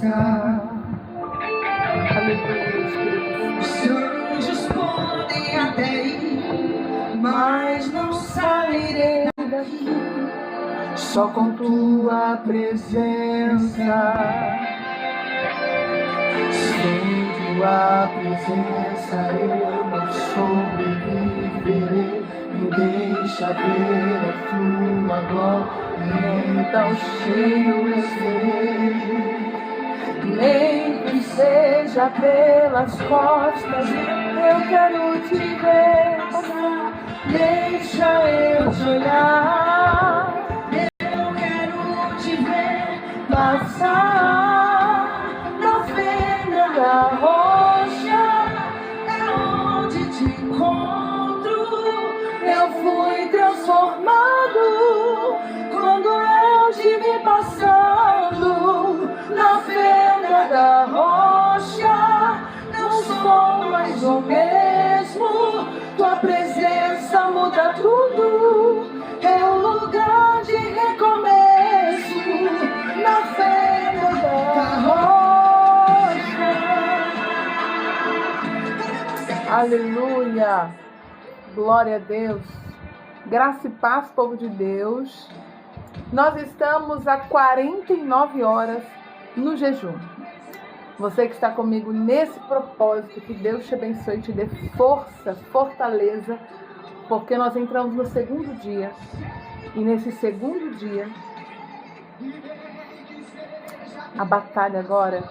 Os anjos podem até ir, mas não sairei daqui só com tua presença. Sem tua presença eu não sobreviverei. Me deixa ver a tua glória, então cheio eu serei. Nem que seja pelas costas, eu quero te ver passar. Deixa eu te olhar, eu quero te ver passar. Na fenda da rocha é onde te encontro. Eu fui transformado quando eu te vi passando. Na fenda da rocha não sou mais o mesmo. Tua presença muda tudo, é um lugar de recomeço. Na fenda da rocha. Aleluia, glória a Deus. Graça e paz, povo de Deus. Nós estamos há 49 horas no jejum. Você que está comigo nesse propósito, que Deus te abençoe e te dê força, fortaleza, porque nós entramos no segundo dia. E nesse segundo dia, a batalha agora,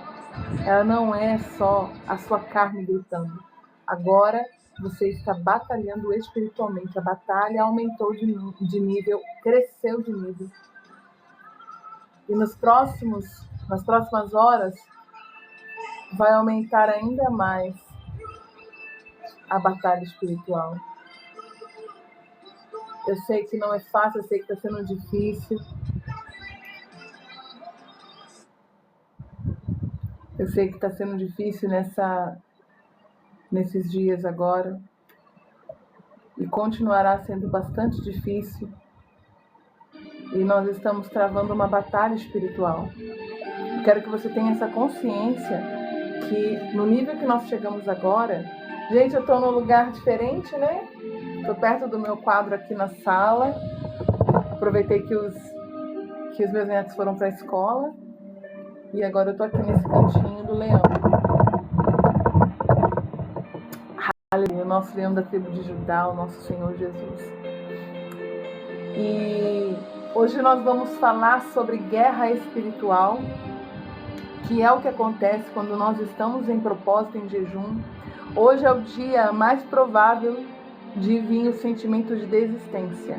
ela não é só a sua carne gritando. Agora você está batalhando espiritualmente. A batalha aumentou de nível, cresceu de nível. E nas próximas horas, vai aumentar ainda mais a batalha espiritual. Eu sei que não é fácil, eu sei que está sendo difícil. Eu sei que está sendo difícil nesses dias agora. E continuará sendo bastante difícil. E nós estamos travando uma batalha espiritual. Quero que você tenha essa consciência que no nível que nós chegamos agora... Gente, eu estou num lugar diferente, né? Estou perto do meu quadro aqui na sala. Aproveitei que os meus netos foram para a escola. E agora eu estou aqui nesse cantinho do leão. Aleluia, o nosso leão da tribo de Judá, o nosso Senhor Jesus. E hoje nós vamos falar sobre guerra espiritual, que é o que acontece quando nós estamos em propósito, em jejum. Hoje é o dia mais provável de vir o sentimento de desistência,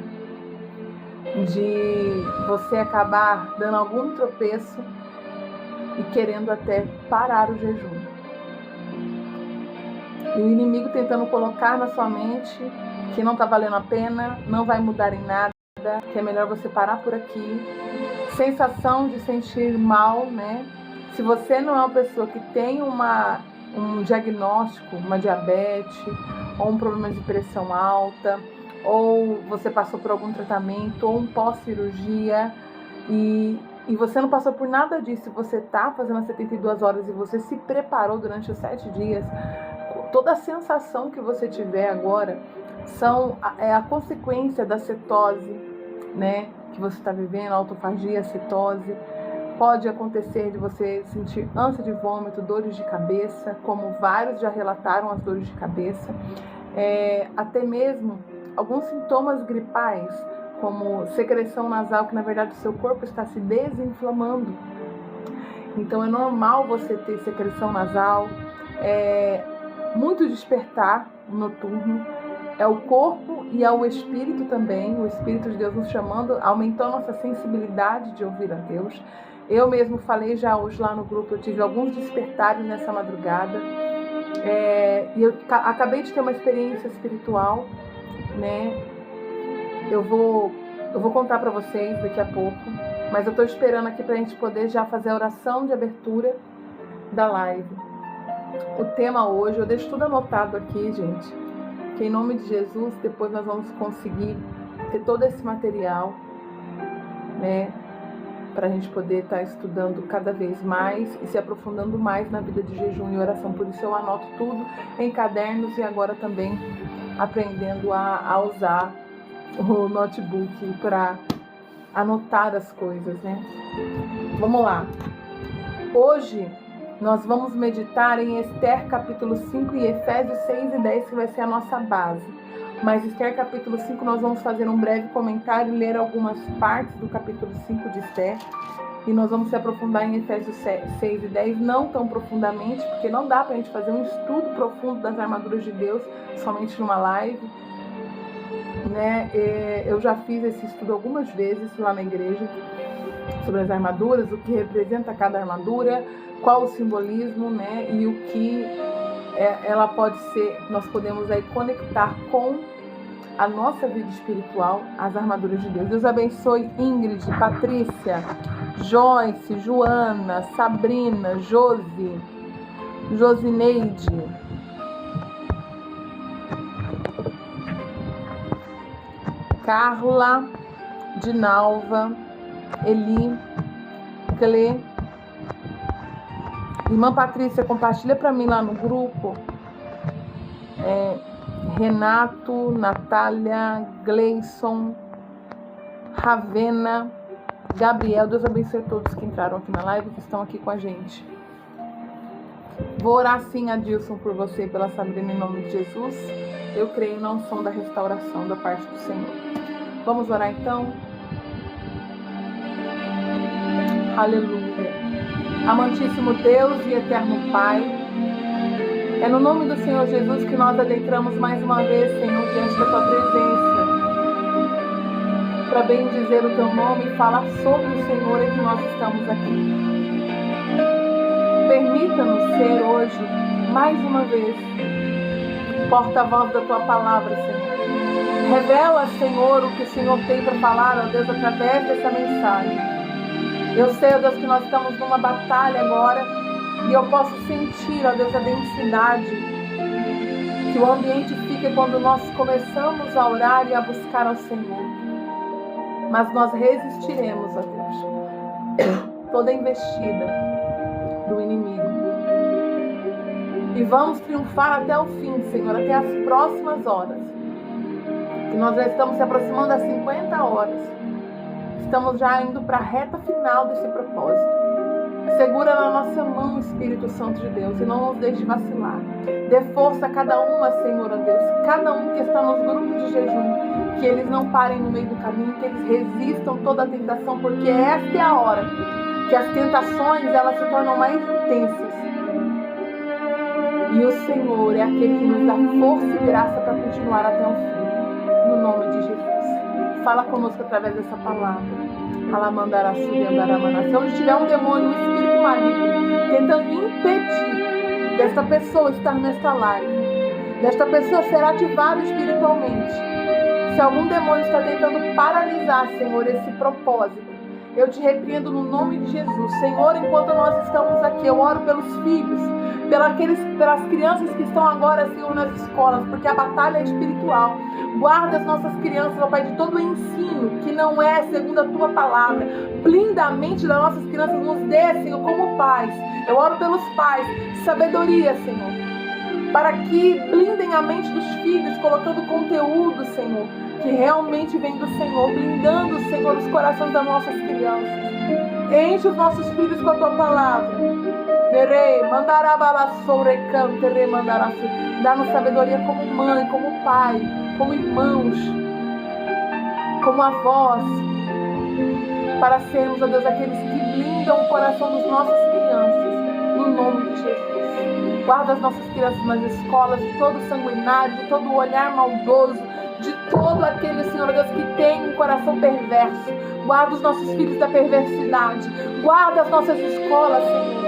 de você acabar dando algum tropeço e querendo até parar o jejum. E o inimigo tentando colocar na sua mente que não está valendo a pena, não vai mudar em nada, que é melhor você parar por aqui. Sensação de sentir mal, né? Se você não é uma pessoa que tem um diagnóstico, uma diabetes, ou um problema de pressão alta, ou você passou por algum tratamento, ou um pós-cirurgia, e você não passou por nada disso, você está fazendo as 72 horas e você se preparou durante os 7 dias, toda a sensação que você tiver agora é a consequência da cetose, né, que você está vivendo, a autofagia, a cetose. Pode acontecer de você sentir ânsia de vômito, dores de cabeça, como vários já relataram as dores de cabeça. Até mesmo alguns sintomas gripais, como secreção nasal, que na verdade o seu corpo está se desinflamando. Então é normal você ter secreção nasal, muito despertar noturno. É o corpo e é o espírito também, o Espírito de Deus nos chamando, aumentou a nossa sensibilidade de ouvir a Deus. Eu mesmo falei já hoje lá no grupo, eu tive alguns despertares nessa madrugada. E eu acabei de ter uma experiência espiritual, né? Eu vou contar para vocês daqui a pouco, mas eu estou esperando aqui para a gente poder já fazer a oração de abertura da live. O tema hoje, eu deixo tudo anotado aqui, gente, que em nome de Jesus, depois nós vamos conseguir ter todo esse material, né, para a gente poder estar estudando cada vez mais e se aprofundando mais na vida de jejum e oração. Por isso eu anoto tudo em cadernos e agora também aprendendo a usar o notebook para anotar as coisas, né? Vamos lá. Hoje nós vamos meditar em Esther capítulo 5 e Efésios 6 e 10, que vai ser a nossa base. Mas Esther capítulo 5 nós vamos fazer um breve comentário e ler algumas partes do capítulo 5 de Esther. E nós vamos se aprofundar em Efésios 6 e 10, não tão profundamente, porque não dá pra gente fazer um estudo profundo das armaduras de Deus somente numa live, né? Eu já fiz esse estudo algumas vezes lá na igreja, sobre as armaduras, o que representa cada armadura, qual o simbolismo, né? E o que ela pode ser, nós podemos aí conectar com a nossa vida espiritual, as armaduras de Deus. Deus abençoe Ingrid, Patrícia, Joyce, Joana, Sabrina, Josi, Josineide, Carla, Dinalva, Eli, Clê. Irmã Patrícia, compartilha para mim lá no grupo. Renato, Natália, Gleison, Ravena, Gabriel. Deus abençoe a todos que entraram aqui na live, que estão aqui com a gente. Vou orar sim, Adilson, por você e pela Sabrina, em nome de Jesus. Eu creio na unção da restauração da parte do Senhor. Vamos orar então? Aleluia. Amantíssimo Deus e eterno Pai, é no nome do Senhor Jesus que nós adentramos mais uma vez, Senhor, diante da Tua presença, para bendizer o Teu nome e falar sobre o Senhor em que nós estamos aqui. Permita-nos ser hoje, mais uma vez, porta-voz da Tua palavra, Senhor. Revela, Senhor, o que o Senhor tem para falar, ó Deus, através dessa mensagem. Eu sei, ó Deus, que nós estamos numa batalha agora e eu posso sentir, ó Deus, a densidade que o ambiente fica quando nós começamos a orar e a buscar ao Senhor. Mas nós resistiremos, ó Deus, toda investida do inimigo. E vamos triunfar até o fim, Senhor, até as próximas horas. Que nós já estamos se aproximando das 50 horas. Estamos já indo para a reta final desse propósito. Segura na nossa mão, Espírito Santo de Deus, e não nos deixe vacilar. Dê força a cada uma, Senhor, ó Deus, cada um que está nos grupos de jejum, que eles não parem no meio do caminho, que eles resistam toda a tentação, porque esta é a hora que as tentações elas se tornam mais intensas. E o Senhor é aquele que nos dá força e graça para continuar até o fim. No nome de Jesus. Fala conosco através dessa palavra. Se onde tiver um demônio, um espírito maligno, tentando impedir desta pessoa estar nesta live, desta pessoa ser ativada espiritualmente, se algum demônio está tentando paralisar, Senhor, esse propósito, eu te repreendo no nome de Jesus. Senhor, enquanto nós estamos aqui, eu oro pelos filhos, pelas crianças que estão agora, Senhor, nas escolas, porque a batalha é espiritual. Guarda as nossas crianças, ó Pai, de todo o ensino que não é segundo a Tua palavra. Blinda a mente das nossas crianças, nos dê, Senhor, como pais. Eu oro pelos pais, sabedoria, Senhor, para que blindem a mente dos filhos, colocando conteúdo, Senhor, que realmente vem do Senhor, blindando, Senhor, os corações das nossas crianças. Enche os nossos filhos com a Tua palavra. Dá-nos sabedoria como mãe, como pai, como irmãos, como avós, para sermos, ó Deus, aqueles que blindam o coração das nossas crianças, no nome de Jesus. Guarda as nossas crianças nas escolas, de todo sanguinário, de todo olhar maldoso, de todo aquele, Senhor Deus, que tem um coração perverso. Guarda os nossos filhos da perversidade. Guarda as nossas escolas, Senhor.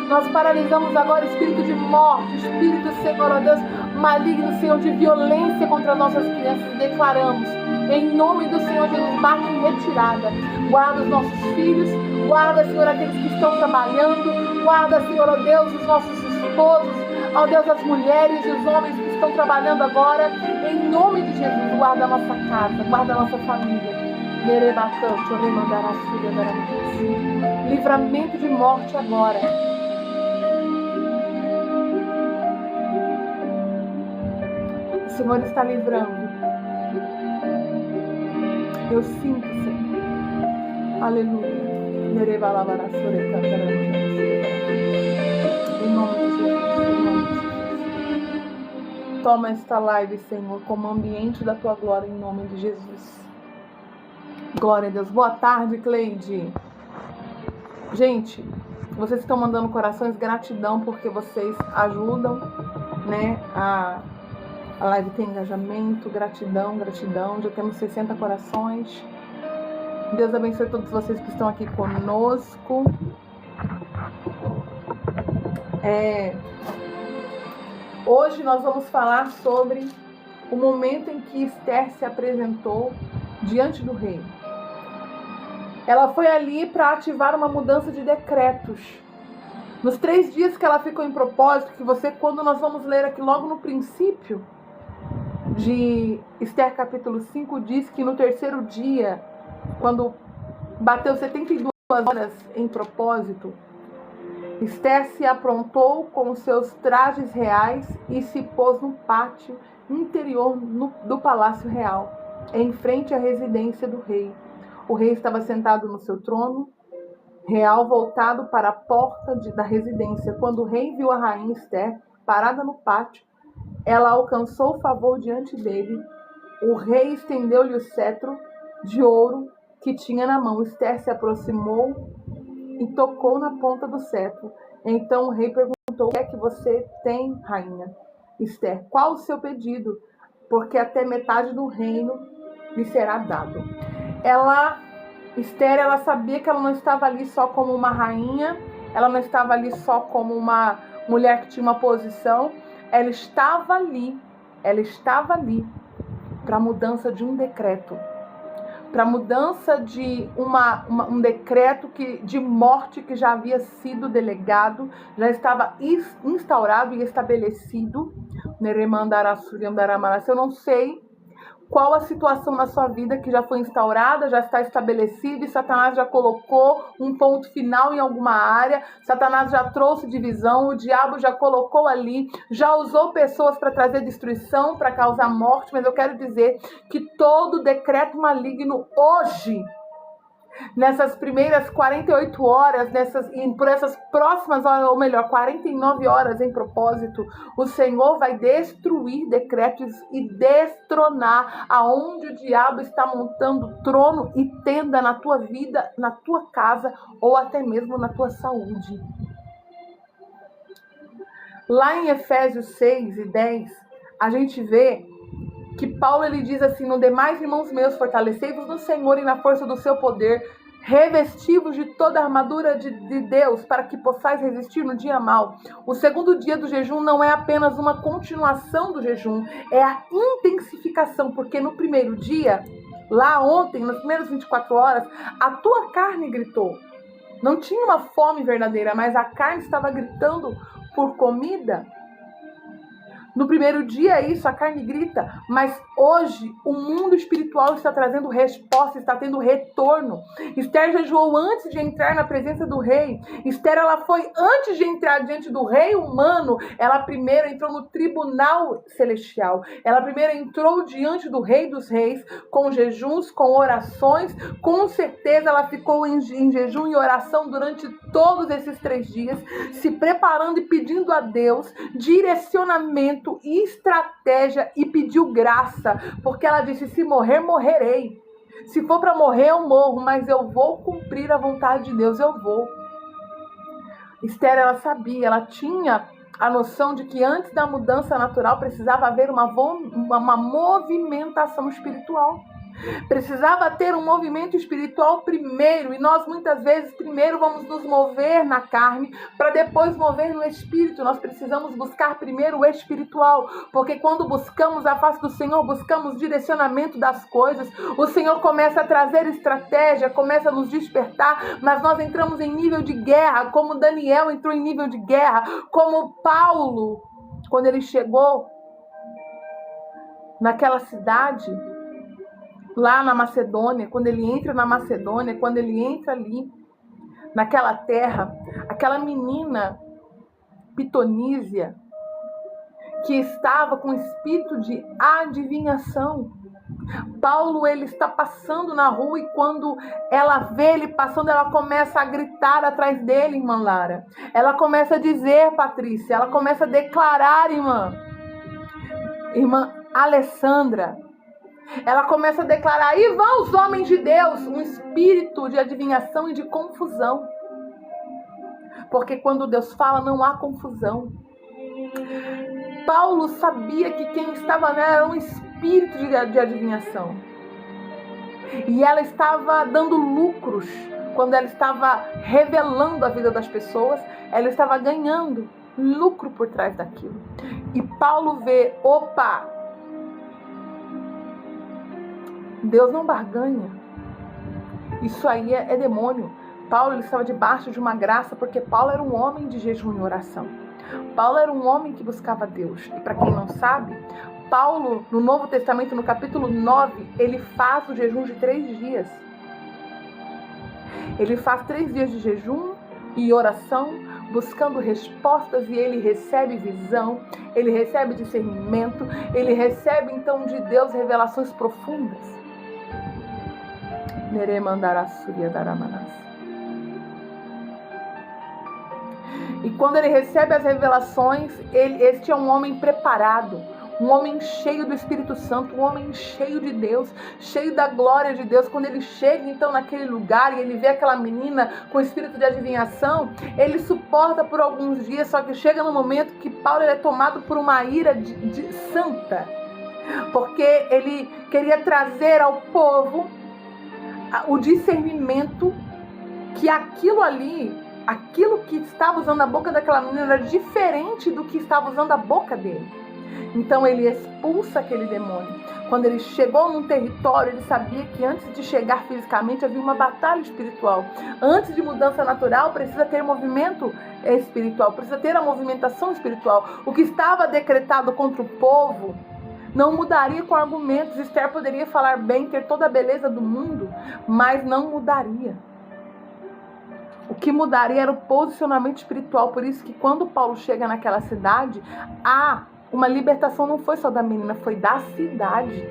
Nós paralisamos agora espírito de morte, espírito, Senhor, ó Deus, maligno, Senhor, de violência contra as nossas crianças. Declaramos, em nome do Senhor Jesus, marca em retirada. Guarda os nossos filhos. Guarda, Senhor, aqueles que estão trabalhando. Guarda, Senhor, ó Deus, os nossos esposos. Ó Deus, as mulheres e os homens que estão trabalhando agora, em nome de Jesus, guarda a nossa casa, guarda a nossa família. Livramento de morte agora. O Senhor está livrando. Eu sinto, Senhor. Aleluia. Em nome de Jesus. Toma esta live, Senhor, como ambiente da tua glória, em nome de Jesus. Glória a Deus. Boa tarde, Cleide. Gente, vocês estão mandando corações, gratidão, porque vocês ajudam, né? A live tem engajamento, gratidão. Já temos 60 corações. Deus abençoe todos vocês que estão aqui conosco. Hoje nós vamos falar sobre o momento em que Esther se apresentou diante do rei. Ela foi ali para ativar uma mudança de decretos. Nos 3 dias que ela ficou em propósito, quando nós vamos ler aqui logo no princípio de Esther capítulo 5, diz que no 3º dia, quando bateu 72 horas em propósito, Esther se aprontou com seus trajes reais e se pôs no pátio interior do palácio real, em frente à residência do rei. O rei estava sentado no seu trono real, voltado para a porta da residência. Quando o rei viu a rainha Esther parada no pátio, ela alcançou favor diante dele. O rei estendeu-lhe o cetro de ouro que tinha na mão. Esther se aproximou e tocou na ponta do cetro. Então o rei perguntou: o que é que você tem, rainha Esther? Qual o seu pedido? Porque até metade do reino lhe será dado. Esther, ela sabia que ela não estava ali só como uma rainha, ela não estava ali só como uma mulher que tinha uma posição, ela estava ali para a mudança de um decreto, para a mudança de um decreto de morte que já havia sido delegado, já estava instaurado e estabelecido. Eu não sei qual a situação na sua vida que já foi instaurada, já está estabelecida, e Satanás já colocou um ponto final em alguma área, Satanás já trouxe divisão, o diabo já colocou ali, já usou pessoas para trazer destruição, para causar morte, mas eu quero dizer que todo decreto maligno hoje, nessas primeiras 48 horas, por essas próximas horas, ou melhor, 49 horas em propósito, o Senhor vai destruir decretos e destronar aonde o diabo está montando trono e tenda na tua vida, na tua casa ou até mesmo na tua saúde. Lá em Efésios 6 e 10, a gente vê que Paulo ele diz assim: no demais, irmãos meus, fortalecei-vos no Senhor e na força do seu poder, revesti-vos de toda a armadura de Deus, para que possais resistir no dia mau. O segundo dia do jejum não é apenas uma continuação do jejum, é a intensificação, porque no primeiro dia, lá ontem, nas primeiras 24 horas, a tua carne gritou. Não tinha uma fome verdadeira, mas a carne estava gritando por comida. No primeiro dia é isso, a carne grita, mas hoje o mundo espiritual está trazendo resposta, está tendo retorno. Esther jejuou antes de entrar na presença do rei. Esther, ela foi antes de entrar diante do rei humano, ela primeiro entrou no tribunal celestial. Ela primeiro entrou diante do rei dos reis, com jejuns, com orações. Com certeza ela ficou em jejum e oração durante todos esses 3 dias, se preparando e pedindo a Deus direcionamento e estratégia, e pediu graça, porque ela disse: se morrer, morrerei. Se for para morrer, eu morro, mas eu vou cumprir a vontade de Deus, eu vou. Esther, ela sabia, ela tinha a noção de que antes da mudança natural precisava haver uma movimentação espiritual. Precisava ter um movimento espiritual primeiro, e nós muitas vezes primeiro vamos nos mover na carne para depois mover no espírito. Nós precisamos buscar primeiro o espiritual, porque quando buscamos a face do Senhor, buscamos direcionamento das coisas, o Senhor começa a trazer estratégia, começa a nos despertar, mas nós entramos em nível de guerra, como Daniel entrou em nível de guerra, como Paulo, quando ele chegou naquela cidade, lá na Macedônia, quando ele entra na Macedônia, quando ele entra ali naquela terra, aquela menina Pitonísia, que estava com espírito de adivinhação. Paulo, ele está passando na rua e quando ela vê ele passando, ela começa a gritar atrás dele, irmã Lara. Ela começa a dizer, Patrícia, ela começa a declarar, irmã Alessandra. Ela começa a declarar, aí vão os homens de Deus, um espírito de adivinhação e de confusão. Porque quando Deus fala, não há confusão. Paulo sabia que quem estava nela era um espírito de adivinhação. E ela estava dando lucros. Quando ela estava revelando a vida das pessoas, ela estava ganhando lucro por trás daquilo. E Paulo vê, opa, Deus não barganha. Isso aí é demônio. Paulo, ele estava debaixo de uma graça, porque Paulo era um homem de jejum e oração. Paulo era um homem que buscava Deus. E para quem não sabe, Paulo, no Novo Testamento, no capítulo 9, ele faz o jejum de 3 dias. Ele faz 3 dias de jejum e oração, buscando respostas, e ele recebe visão, ele recebe discernimento, ele recebe então de Deus revelações profundas. E quando ele recebe as revelações, este é um homem preparado, um homem cheio do Espírito Santo, um homem cheio de Deus, cheio da glória de Deus. Quando ele chega então naquele lugar e ele vê aquela menina com espírito de adivinhação, ele suporta por alguns dias, só que chega no momento que Paulo é tomado por uma ira de santa, porque ele queria trazer ao povo o discernimento que aquilo ali, aquilo que estava usando a boca daquela menina era diferente do que estava usando a boca dele. Então ele expulsa aquele demônio. Quando ele chegou num território, ele sabia que antes de chegar fisicamente havia uma batalha espiritual. Antes de mudança natural, precisa ter movimento espiritual, precisa ter a movimentação espiritual. O que estava decretado contra o povo não mudaria com argumentos. Esther poderia falar bem, ter toda a beleza do mundo, mas não mudaria. O que mudaria era o posicionamento espiritual. Por isso que quando Paulo chega naquela cidade, uma libertação não foi só da menina, foi da cidade.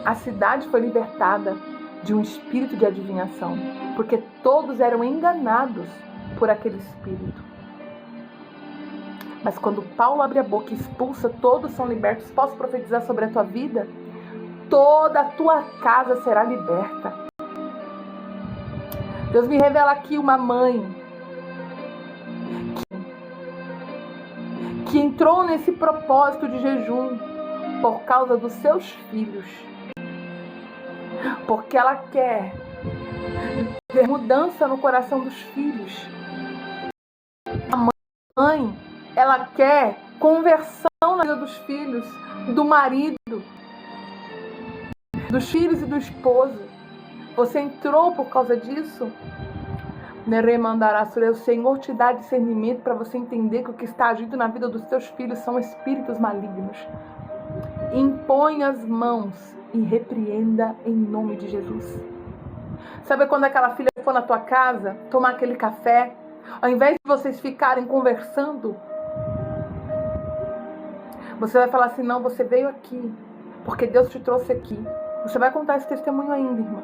A cidade foi libertada de um espírito de adivinhação, porque todos eram enganados por aquele espírito. Mas quando Paulo abre a boca e expulsa, todos são libertos. Posso profetizar sobre a tua vida? Toda a tua casa será liberta. Deus me revela aqui uma mãe que entrou nesse propósito de jejum por causa dos seus filhos. Porque ela quer ver mudança no coração dos filhos. A mãe, ela quer conversão na vida dos filhos, do marido, dos filhos e do esposo. Você entrou por causa disso? O Senhor te dá discernimento para você entender que o que está agindo na vida dos teus filhos são espíritos malignos. Impõe as mãos e repreenda em nome de Jesus. Sabe quando aquela filha for na tua casa tomar aquele café, ao invés de vocês ficarem conversando, você vai falar assim, não, você veio aqui, porque Deus te trouxe aqui. Você vai contar esse testemunho ainda, irmã.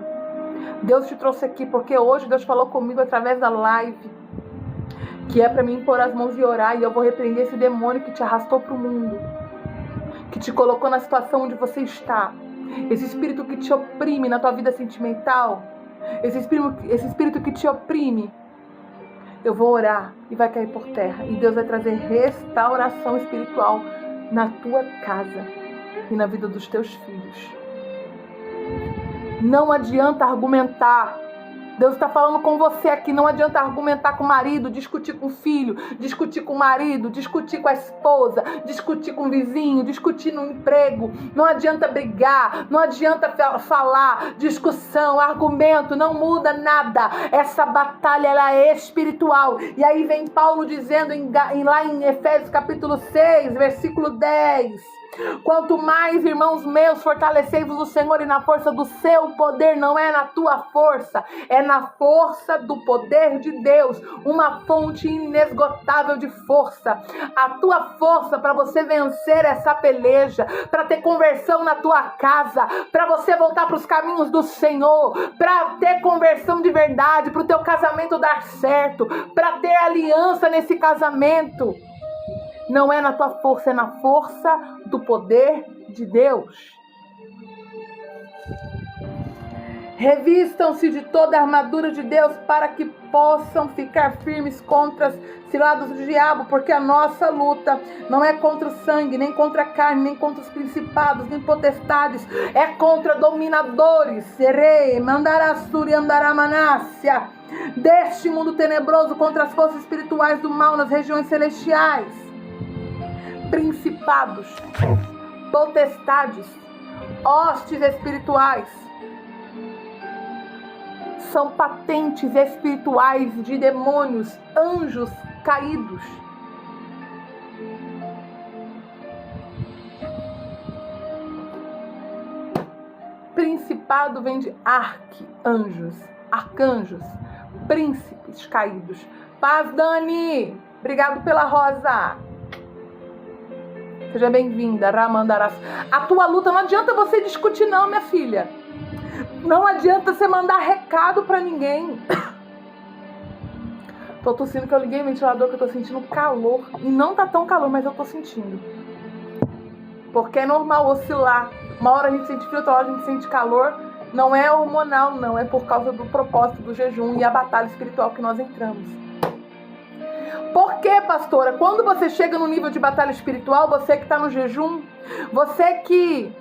Deus te trouxe aqui, porque hoje Deus falou comigo através da live, que é para mim pôr as mãos e orar, e eu vou repreender esse demônio que te arrastou para o mundo, que te colocou na situação onde você está. Esse espírito que te oprime na tua vida sentimental, esse espírito que te oprime, eu vou orar e vai cair por terra. E Deus vai trazer restauração espiritual na tua casa e na vida dos teus filhos. Não adianta argumentar. Deus está falando com você aqui. Não adianta argumentar com o marido, discutir com o filho, discutir com o marido, discutir com a esposa, discutir com o vizinho, discutir no emprego. Não adianta brigar, não adianta falar, discussão, argumento, não muda nada. Essa batalha, ela é espiritual. E aí vem Paulo dizendo lá em Efésios capítulo 6, versículo 10. Quanto mais, irmãos meus, fortalecei-vos o Senhor e na força do seu poder. Não é na tua força, é na força do poder de Deus. Uma fonte inesgotável de força. A tua força para você vencer essa peleja, para ter conversão na tua casa, para você voltar para os caminhos do Senhor, para ter conversão de verdade, para o teu casamento dar certo, para ter aliança nesse casamento. Não é na tua força, é na força do poder de Deus. Revistam-se de toda a armadura de Deus para que possam ficar firmes contra as ciladas do diabo, porque a nossa luta não é contra o sangue, nem contra a carne, nem contra os principados, nem potestades, é contra dominadores, serei, mandarassuri, andaramanássia, deste mundo tenebroso, contra as forças espirituais do mal nas regiões celestiais. Principados, potestades, hostes espirituais, são patentes espirituais de demônios, anjos caídos. Principado vem de arcanjos, príncipes caídos. Paz, Dani! Obrigado pela rosa. Seja bem-vinda, Ramandaras. A tua luta, não adianta você discutir não, minha filha. Não adianta você mandar recado pra ninguém. Tô tossindo que eu liguei o ventilador, que eu tô sentindo calor. E não tá tão calor, mas eu tô sentindo. Porque é normal oscilar. Uma hora a gente sente frio, outra hora a gente sente calor. Não é hormonal, não. É por causa do propósito do jejum e a batalha espiritual que nós entramos. Por quê, pastora? Quando você chega no nível de batalha espiritual, você que está no jejum, você que...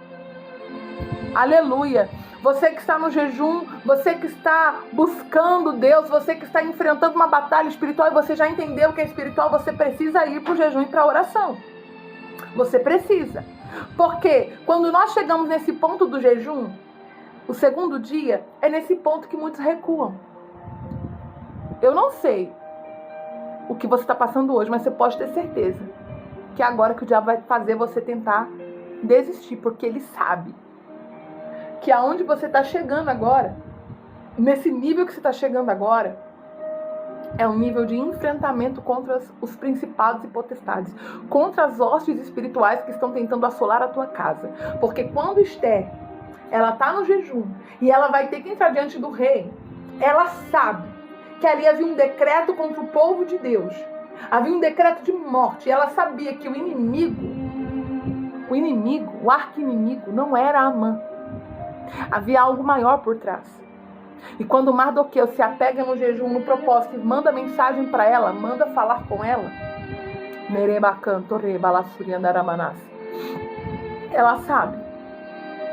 Aleluia! Você que está no jejum, você que está buscando Deus, você que está enfrentando uma batalha espiritual e você já entendeu que é espiritual, você precisa ir para o jejum e para a oração. Você precisa. Porque quando nós chegamos nesse ponto do jejum, o segundo dia, é nesse ponto que muitos recuam. Eu não sei o que você está passando hoje, mas você pode ter certeza que é agora que o diabo vai fazer você tentar desistir, porque ele sabe que aonde você está chegando agora, nesse nível que você está chegando agora, é um nível de enfrentamento contra os principados e potestades, contra as hostes espirituais que estão tentando assolar a tua casa. Porque quando Esther, ela está no jejum e ela vai ter que entrar diante do rei, ela sabe que ali havia um decreto contra o povo de Deus. Havia um decreto de morte. E ela sabia que o arqui-inimigo, não era Amã. Havia algo maior por trás. E quando Mardoqueu se apega no jejum, no propósito, e manda mensagem para ela, manda falar com ela, ela sabe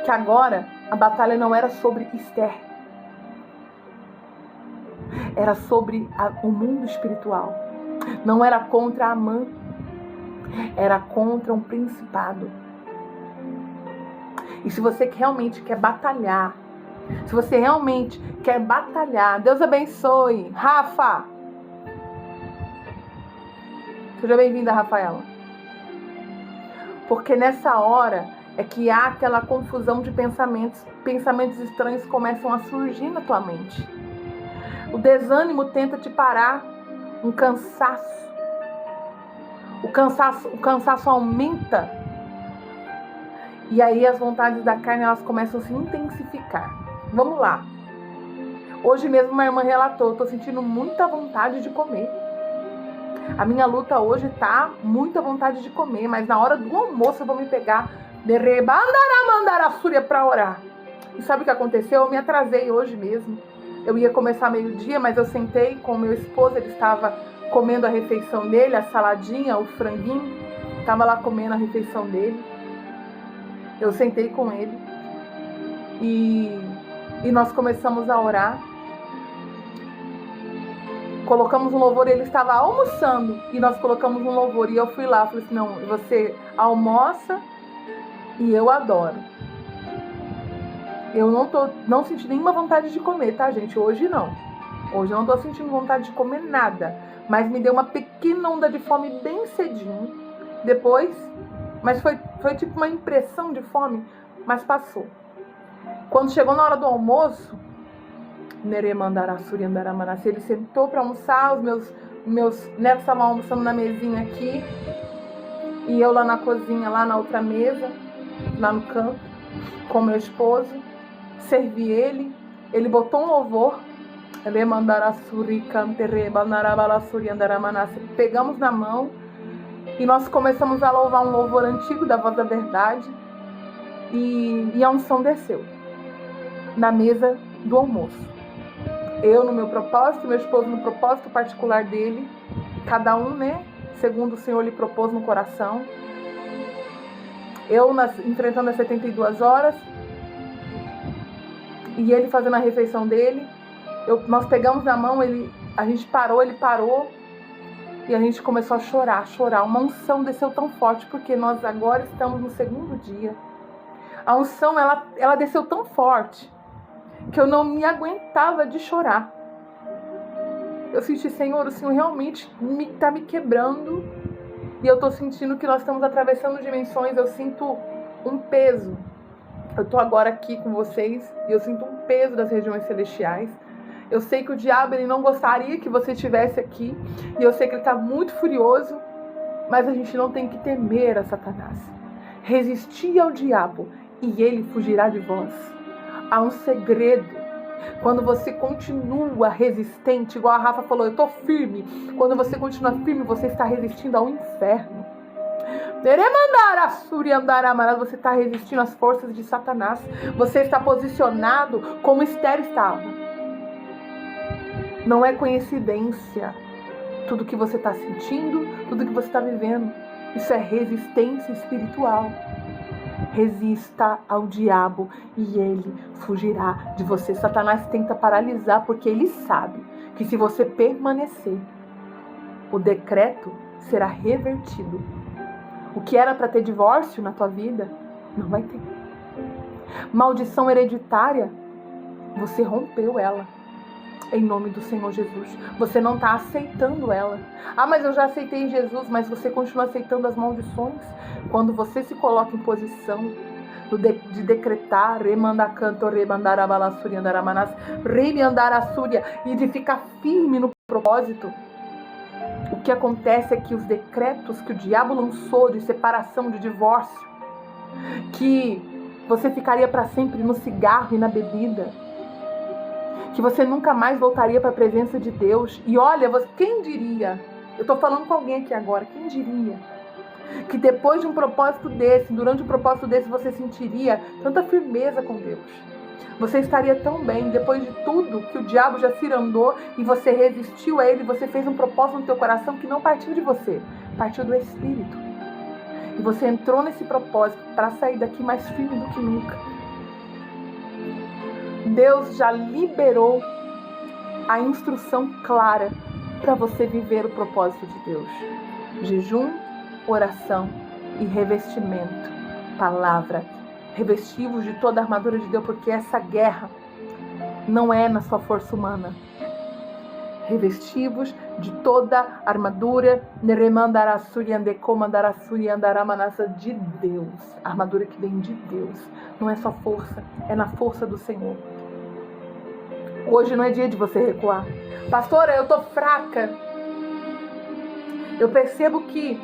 que agora a batalha não era sobre Esther. Era sobre o mundo espiritual. Não era contra Amã. Era contra um principado. E se você realmente quer batalhar, Deus abençoe. Rafa! Seja bem-vinda, Rafaela. Porque nessa hora é que há aquela confusão de pensamentos. Pensamentos estranhos começam a surgir na tua mente. O desânimo tenta te parar. Um cansaço. O cansaço aumenta. E aí as vontades da carne, elas começam a se intensificar. Vamos lá. Hoje mesmo uma irmã relatou, eu tô sentindo muita vontade de comer. A minha luta hoje tá muita vontade de comer, mas na hora do almoço eu vou me pegar pra orar. E sabe o que aconteceu? Eu me atrasei hoje mesmo. Eu ia começar meio-dia, mas eu sentei com o meu esposo, ele estava comendo a refeição dele, a saladinha, o franguinho. Estava lá comendo a refeição dele. Eu sentei com ele e nós começamos a orar. Colocamos um louvor, ele estava almoçando e nós colocamos um louvor. E eu fui lá, falei assim, não, você almoça e eu adoro. Eu não senti nenhuma vontade de comer, tá, gente? Hoje não. Hoje eu não tô sentindo vontade de comer nada. Mas me deu uma pequena onda de fome bem cedinho. Depois, mas foi Foi tipo uma impressão de fome, mas passou. Quando chegou na hora do almoço, ele sentou para almoçar, os meus netos estavam almoçando na mesinha aqui, e eu lá na cozinha, lá na outra mesa, lá no canto, com meu esposo. Servi ele botou um louvor, pegamos na mão e nós começamos a louvar um louvor antigo da Voz da Verdade, e a unção desceu na mesa do almoço. Eu no meu propósito, meu esposo no propósito particular dele, cada um, né, segundo o Senhor lhe propôs no coração. Eu enfrentando as 72 horas e ele fazendo a refeição dele. Nós pegamos na mão, a gente parou, ele parou, e a gente começou a chorar. Uma unção desceu tão forte, porque nós agora estamos no segundo dia. A unção, ela desceu tão forte que eu não me aguentava de chorar. Eu senti, Senhor, o Senhor realmente está me quebrando, e eu estou sentindo que nós estamos atravessando dimensões. Eu sinto um peso. Eu estou agora aqui com vocês e eu sinto um peso das regiões celestiais. Eu sei que o diabo, ele não gostaria que você estivesse aqui, e eu sei que ele está muito furioso, mas a gente não tem que temer a Satanás. Resistir ao diabo e ele fugirá de vós. Há um segredo. Quando você continua resistente, igual a Rafa falou, eu estou firme. Quando você continua firme, você está resistindo ao inferno. Você está resistindo às forças de Satanás. Você está posicionado como Esther estava. Não é coincidência tudo que você está sentindo, tudo que você está vivendo. Isso é resistência espiritual. Resista ao diabo e ele fugirá de você. Satanás tenta paralisar, porque ele sabe que se você permanecer, o decreto será revertido. O que era para ter divórcio na tua vida, não vai ter. Maldição hereditária, você rompeu ela. Em nome do Senhor Jesus. Você não está aceitando ela. Ah, mas eu já aceitei Jesus. Mas você continua aceitando as maldições. Quando você se coloca em posição de decretar e de ficar firme no propósito, o que acontece é que os decretos que o diabo lançou de separação, de divórcio, que você ficaria para sempre no cigarro e na bebida, que você nunca mais voltaria para a presença de Deus. E olha, quem diria, eu estou falando com alguém aqui agora, quem diria que depois de um propósito desse, durante um propósito desse, você sentiria tanta firmeza com Deus? Você estaria tão bem, depois de tudo que o diabo já cirandou e você resistiu a ele, você fez um propósito no teu coração que não partiu de você, partiu do Espírito. E você entrou nesse propósito para sair daqui mais firme do que nunca. Deus já liberou a instrução clara para você viver o propósito de Deus. Jejum, oração e revestimento. Palavra. Revestivos de toda a armadura de Deus, porque essa guerra não é na sua força humana. Revestivos de toda a armadura de Deus. A armadura que vem de Deus. Não é só força, é na força do Senhor. Hoje não é dia de você recuar. Pastora, eu tô fraca. Eu percebo que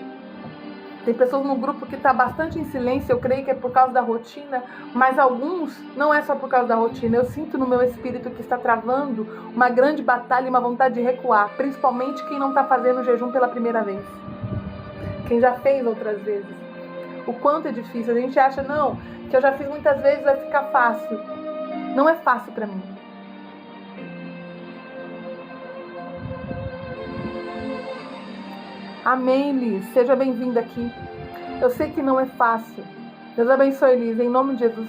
tem pessoas no grupo que está bastante em silêncio. Eu creio que é por causa da rotina, mas alguns não é só por causa da rotina. Eu sinto no meu espírito que está travando uma grande batalha e uma vontade de recuar, principalmente quem não está fazendo o jejum pela primeira vez, quem já fez outras vezes. O quanto é difícil. A gente acha, não, que eu já fiz muitas vezes, vai ficar fácil. Não é fácil para mim. Amém, Liz. Seja bem-vinda aqui. Eu sei que não é fácil. Deus abençoe, Liz. Em nome de Jesus.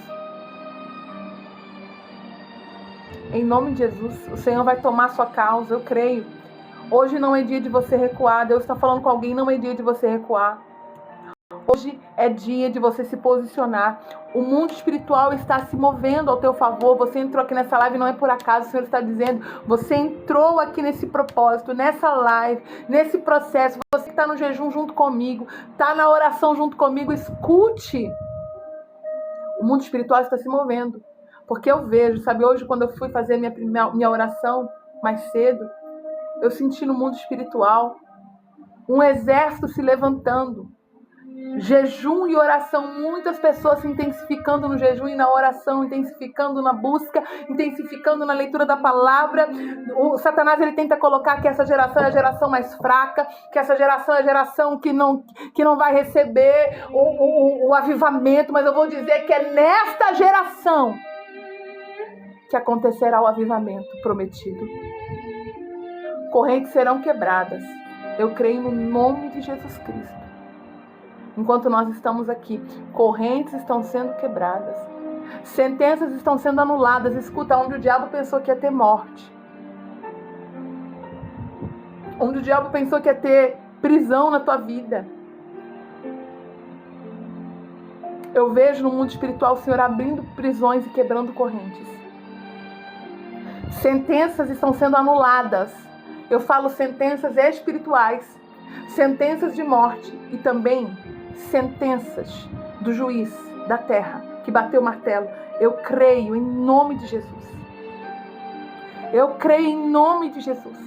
Em nome de Jesus. O Senhor vai tomar sua causa, eu creio. Hoje não é dia de você recuar. Deus está falando com alguém, não é dia de você recuar. Hoje é dia de você se posicionar. O mundo espiritual está se movendo ao teu favor. Você entrou aqui nessa live, não é por acaso, o Senhor está dizendo. Você entrou aqui nesse propósito, nessa live, nesse processo. Você que está no jejum junto comigo, está na oração junto comigo, escute. O mundo espiritual está se movendo. Porque eu vejo, sabe, hoje quando eu fui fazer minha oração mais cedo, eu senti no mundo espiritual um exército se levantando. Jejum e oração, muitas pessoas se intensificando no jejum e na oração, intensificando na busca, intensificando na leitura da palavra. O Satanás, ele tenta colocar que essa geração é a geração mais fraca, que essa geração é a geração que não vai receber o avivamento, mas eu vou dizer que é nesta geração que acontecerá o avivamento prometido. Correntes serão quebradas. Eu creio no nome de Jesus Cristo. Enquanto nós estamos aqui, correntes estão sendo quebradas. Sentenças estão sendo anuladas. Escuta, onde o diabo pensou que ia ter morte. Onde o diabo pensou que ia ter prisão na tua vida. Eu vejo no mundo espiritual o Senhor abrindo prisões e quebrando correntes. Sentenças estão sendo anuladas. Eu falo sentenças espirituais, sentenças de morte e também sentenças do juiz da terra que bateu o martelo. Eu creio em nome de Jesus. Eu creio em nome de Jesus.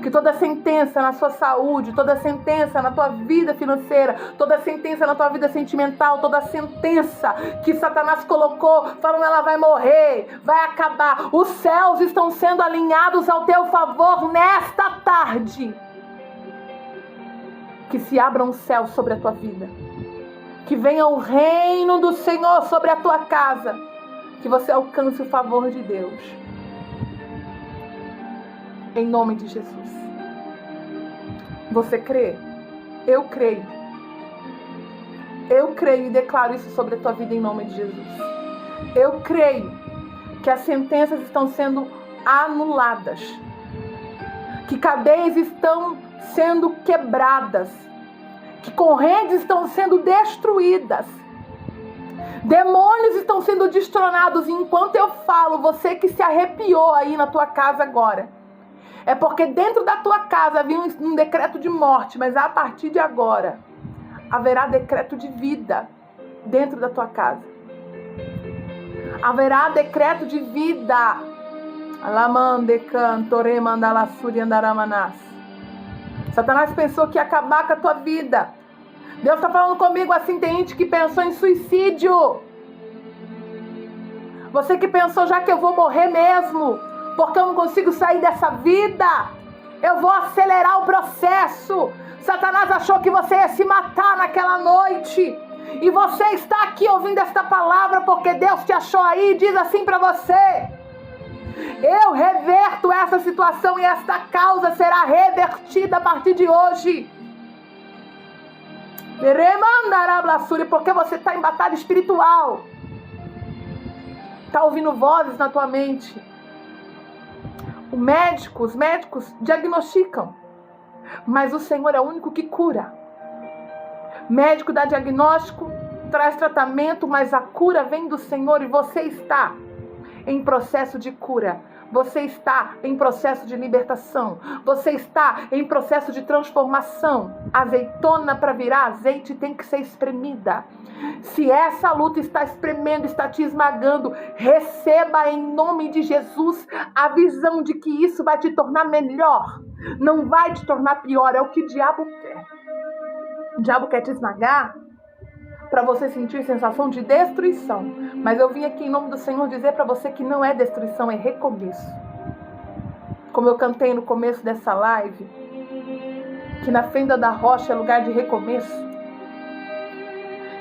Que toda sentença na sua saúde, toda sentença na tua vida financeira, toda sentença na tua vida sentimental, toda sentença que Satanás colocou, falando ela vai morrer, vai acabar. Os céus estão sendo alinhados ao teu favor nesta tarde. Que se abram os céus sobre a tua vida. Que venha o reino do Senhor sobre a tua casa. Que você alcance o favor de Deus. Em nome de Jesus. Você crê? Eu creio. Eu creio e declaro isso sobre a tua vida em nome de Jesus. Eu creio que as sentenças estão sendo anuladas. Que cadeias estão sendo quebradas. Que correntes estão sendo destruídas. Demônios estão sendo destronados. E enquanto eu falo, você que se arrepiou aí na tua casa agora, é porque dentro da tua casa havia um decreto de morte, mas a partir de agora haverá decreto de vida dentro da tua casa. Haverá decreto de vida. Satanás pensou que ia acabar com a tua vida. Deus está falando comigo assim, tem gente que pensou em suicídio. Você que pensou já que eu vou morrer mesmo, porque eu não consigo sair dessa vida. Eu vou acelerar o processo. Satanás achou que você ia se matar naquela noite. E você está aqui ouvindo esta palavra porque Deus te achou aí e diz assim para você: eu reverto essa situação e esta causa será revertida a partir de hoje. Porque você está em batalha espiritual. Está ouvindo vozes na tua mente. Os médicos diagnosticam, mas o Senhor é o único que cura. Médico dá diagnóstico, traz tratamento, mas a cura vem do Senhor e você está em processo de cura. Você está em processo de libertação. Você está em processo de transformação. Azeitona para virar azeite tem que ser espremida. Se essa luta está espremendo, está te esmagando, receba em nome de Jesus a visão de que isso vai te tornar melhor. Não vai te tornar pior. É o que o diabo quer. O diabo quer te esmagar para você sentir sensação de destruição. Mas eu vim aqui em nome do Senhor dizer para você que não é destruição, é recomeço. Como eu cantei no começo dessa live, que na fenda da rocha é lugar de recomeço.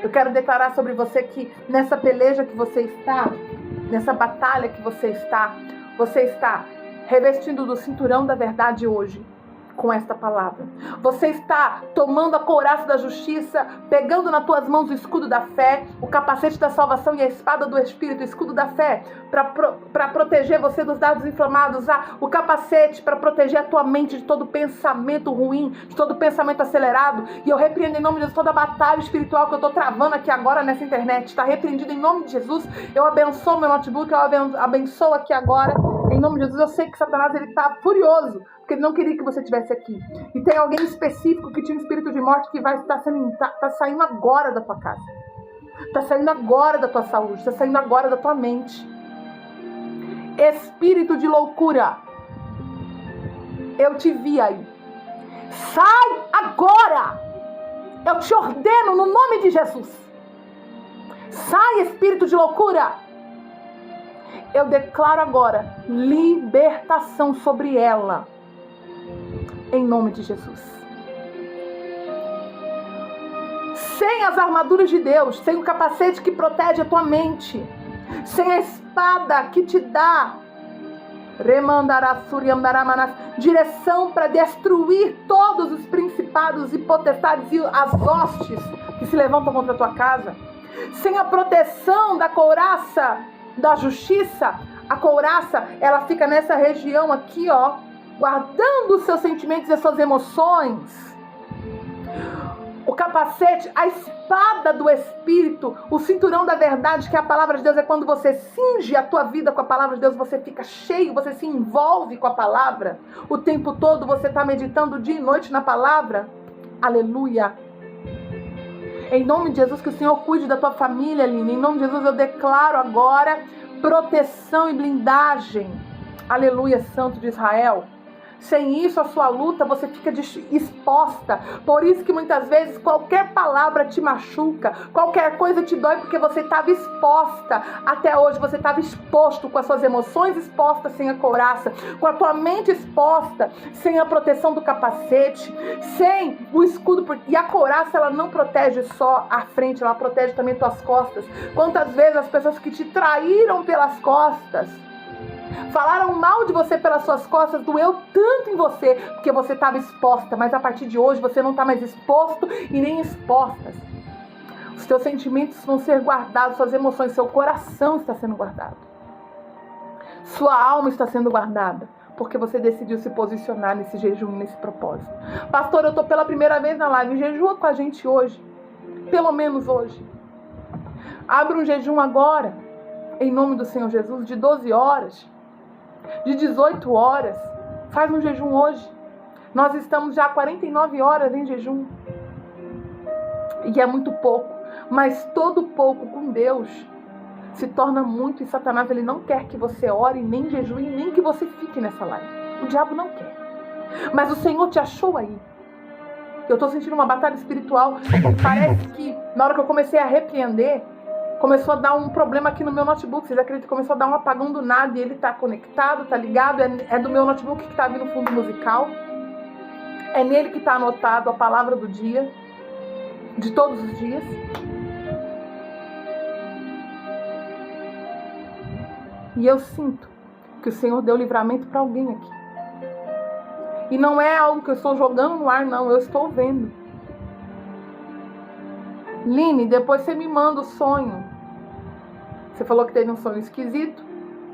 Eu quero declarar sobre você que nessa peleja que você está, nessa batalha que você está revestindo do cinturão da verdade hoje. com esta palavra. Você está tomando a couraça da justiça, pegando nas tuas mãos o escudo da fé, o capacete da salvação e a espada do Espírito, o escudo da fé, para proteger você dos dardos inflamados, o capacete para proteger a tua mente de todo pensamento ruim, de todo pensamento acelerado. E eu repreendo em nome de Jesus toda a batalha espiritual que eu estou travando aqui agora nessa internet. Está repreendido em nome de Jesus. Eu abençoo meu notebook, eu abençoo aqui agora. Em nome de Jesus, eu sei que Satanás está furioso, porque ele não queria que você estivesse aqui. E tem alguém específico que tinha um espírito de morte que vai estar saindo agora da tua casa. Está saindo agora da tua saúde, está saindo agora da tua mente. Espírito de loucura, eu te vi aí. Sai agora! Eu te ordeno no nome de Jesus. Sai, espírito de loucura! Eu declaro agora libertação sobre ela. Em nome de Jesus. Sem as armaduras de Deus, sem o capacete que protege a tua mente, sem a espada que te dá direção para destruir todos os principados e potestades e as hostes que se levantam contra a tua casa, sem a proteção da couraça da justiça. A couraça, ela fica nessa região aqui, ó, guardando os seus sentimentos e as suas emoções. O capacete, a espada do Espírito, o cinturão da verdade, que é a palavra de Deus, é quando você cinge a tua vida com a palavra de Deus, você fica cheio, você se envolve com a palavra. O tempo todo você está meditando dia e noite na palavra. Aleluia. Em nome de Jesus, que o Senhor cuide da tua família, Aline. Em nome de Jesus, eu declaro agora proteção e blindagem. Aleluia, Santo de Israel. Sem isso, a sua luta, você fica exposta. Por isso que muitas vezes qualquer palavra te machuca, qualquer coisa te dói, porque você estava exposta. Até hoje você estava exposto, com as suas emoções expostas sem a couraça, com a tua mente exposta, sem a proteção do capacete, sem o escudo. E a couraça, ela não protege só a frente, ela protege também tuas costas. Quantas vezes as pessoas que te traíram pelas costas, falaram mal de você pelas suas costas, doeu tanto em você, porque você estava exposta, mas a partir de hoje você não está mais exposto e nem expostas. Os teus sentimentos vão ser guardados, suas emoções, seu coração está sendo guardado. Sua alma está sendo guardada, porque você decidiu se posicionar nesse jejum, nesse propósito. Pastor, eu estou pela primeira vez na live, jejua com a gente hoje, pelo menos hoje. Abre um jejum agora, em nome do Senhor Jesus, de 12 horas. De 18 horas, faz um jejum hoje. Nós estamos já há 49 horas em jejum. E é muito pouco, mas todo pouco com Deus se torna muito. E Satanás, ele não quer que você ore, nem jejue, nem que você fique nessa live. O diabo não quer. Mas o Senhor te achou aí. Eu estou sentindo uma batalha espiritual. Parece que na hora que eu comecei a repreender, começou a dar um problema aqui no meu notebook. Vocês acreditam que começou a dar um apagão do nada e ele tá conectado, tá ligado? É do meu notebook que tá vindo no fundo musical. É nele que tá anotado a palavra do dia, de todos os dias. E eu sinto que o Senhor deu livramento para alguém aqui. E não é algo que eu estou jogando no ar, não. Eu estou vendo. Line, depois você me manda o sonho. Você falou que teve um sonho esquisito.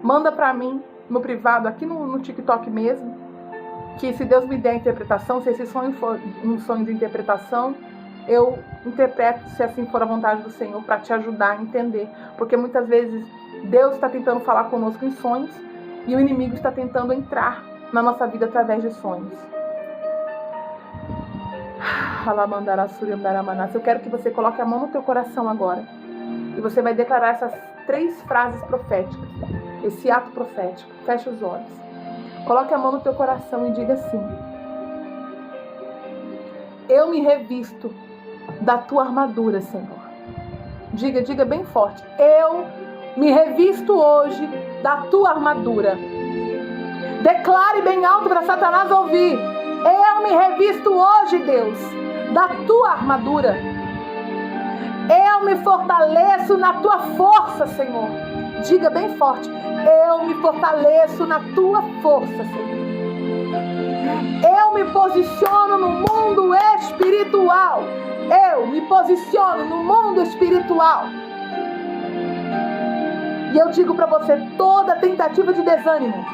Manda pra mim, no privado, aqui no TikTok mesmo. Que se Deus me der a interpretação, se esse sonho for um sonho de interpretação, eu interpreto, se assim for a vontade do Senhor, para te ajudar a entender. Porque muitas vezes Deus está tentando falar conosco em sonhos e o inimigo está tentando entrar na nossa vida através de sonhos. Eu quero que você coloque a mão no teu coração agora. E você vai declarar essas 3 frases proféticas. Esse ato profético. Feche os olhos. Coloque a mão no teu coração e diga assim: eu me revisto da tua armadura, Senhor. Diga bem forte. Eu me revisto hoje da tua armadura. Declare bem alto para Satanás ouvir. Eu me revisto hoje, Deus, da tua armadura. Eu me fortaleço na tua força, Senhor. Diga bem forte. Eu me fortaleço na tua força, Senhor. Eu me posiciono no mundo espiritual. Eu me posiciono no mundo espiritual. E eu digo para você, toda tentativa de desânimo,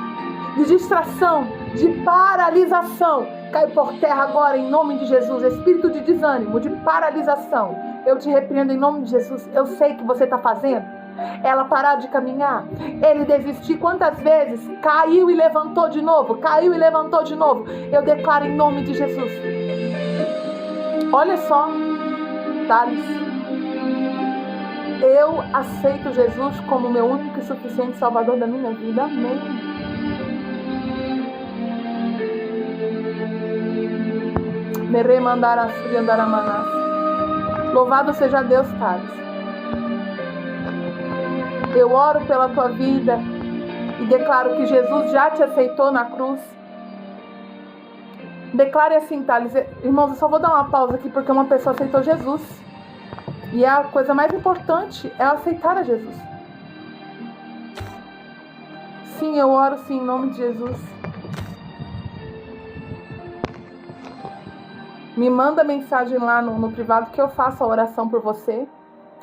de distração, de paralisação, cai por terra agora em nome de Jesus. Espírito de desânimo, de paralisação, eu te repreendo em nome de Jesus. Eu sei que você está fazendo ela parar de caminhar, ele desistir. Quantas vezes caiu e levantou de novo, caiu e levantou de novo. Eu declaro em nome de Jesus. Olha só, Thales, eu aceito Jesus como meu único e suficiente Salvador da minha vida. Amém. Louvado seja Deus, Thales. Eu oro pela tua vida e declaro que Jesus já te aceitou na cruz. Declare assim, Thales. Irmãos, eu só vou dar uma pausa aqui porque uma pessoa aceitou Jesus. E a coisa mais importante é aceitar a Jesus. Sim, eu oro sim, em nome de Jesus. Me manda mensagem lá no privado que eu faço a oração por você.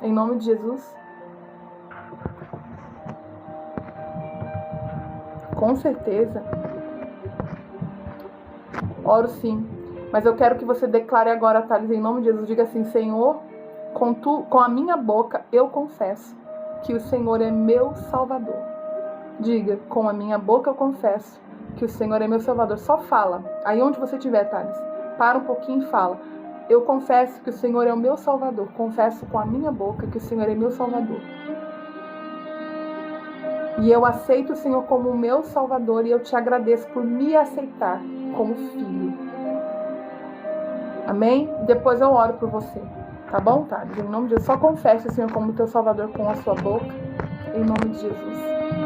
Em nome de Jesus. Com certeza. Oro sim. Mas eu quero que você declare agora, Thales, em nome de Jesus. Diga assim: Senhor, com a minha boca eu confesso que o Senhor é meu Salvador. Diga: com a minha boca eu confesso que o Senhor é meu Salvador. Só fala. Aí onde você estiver, Thales, para um pouquinho e fala: eu confesso que o Senhor é o meu Salvador. Confesso com a minha boca que o Senhor é meu Salvador. E eu aceito o Senhor como o meu Salvador e eu te agradeço por me aceitar como filho. Amém? Depois eu oro por você. Tá bom, Thales? Em nome de Jesus, só confesse o Senhor como teu Salvador com a sua boca. Em nome de Jesus.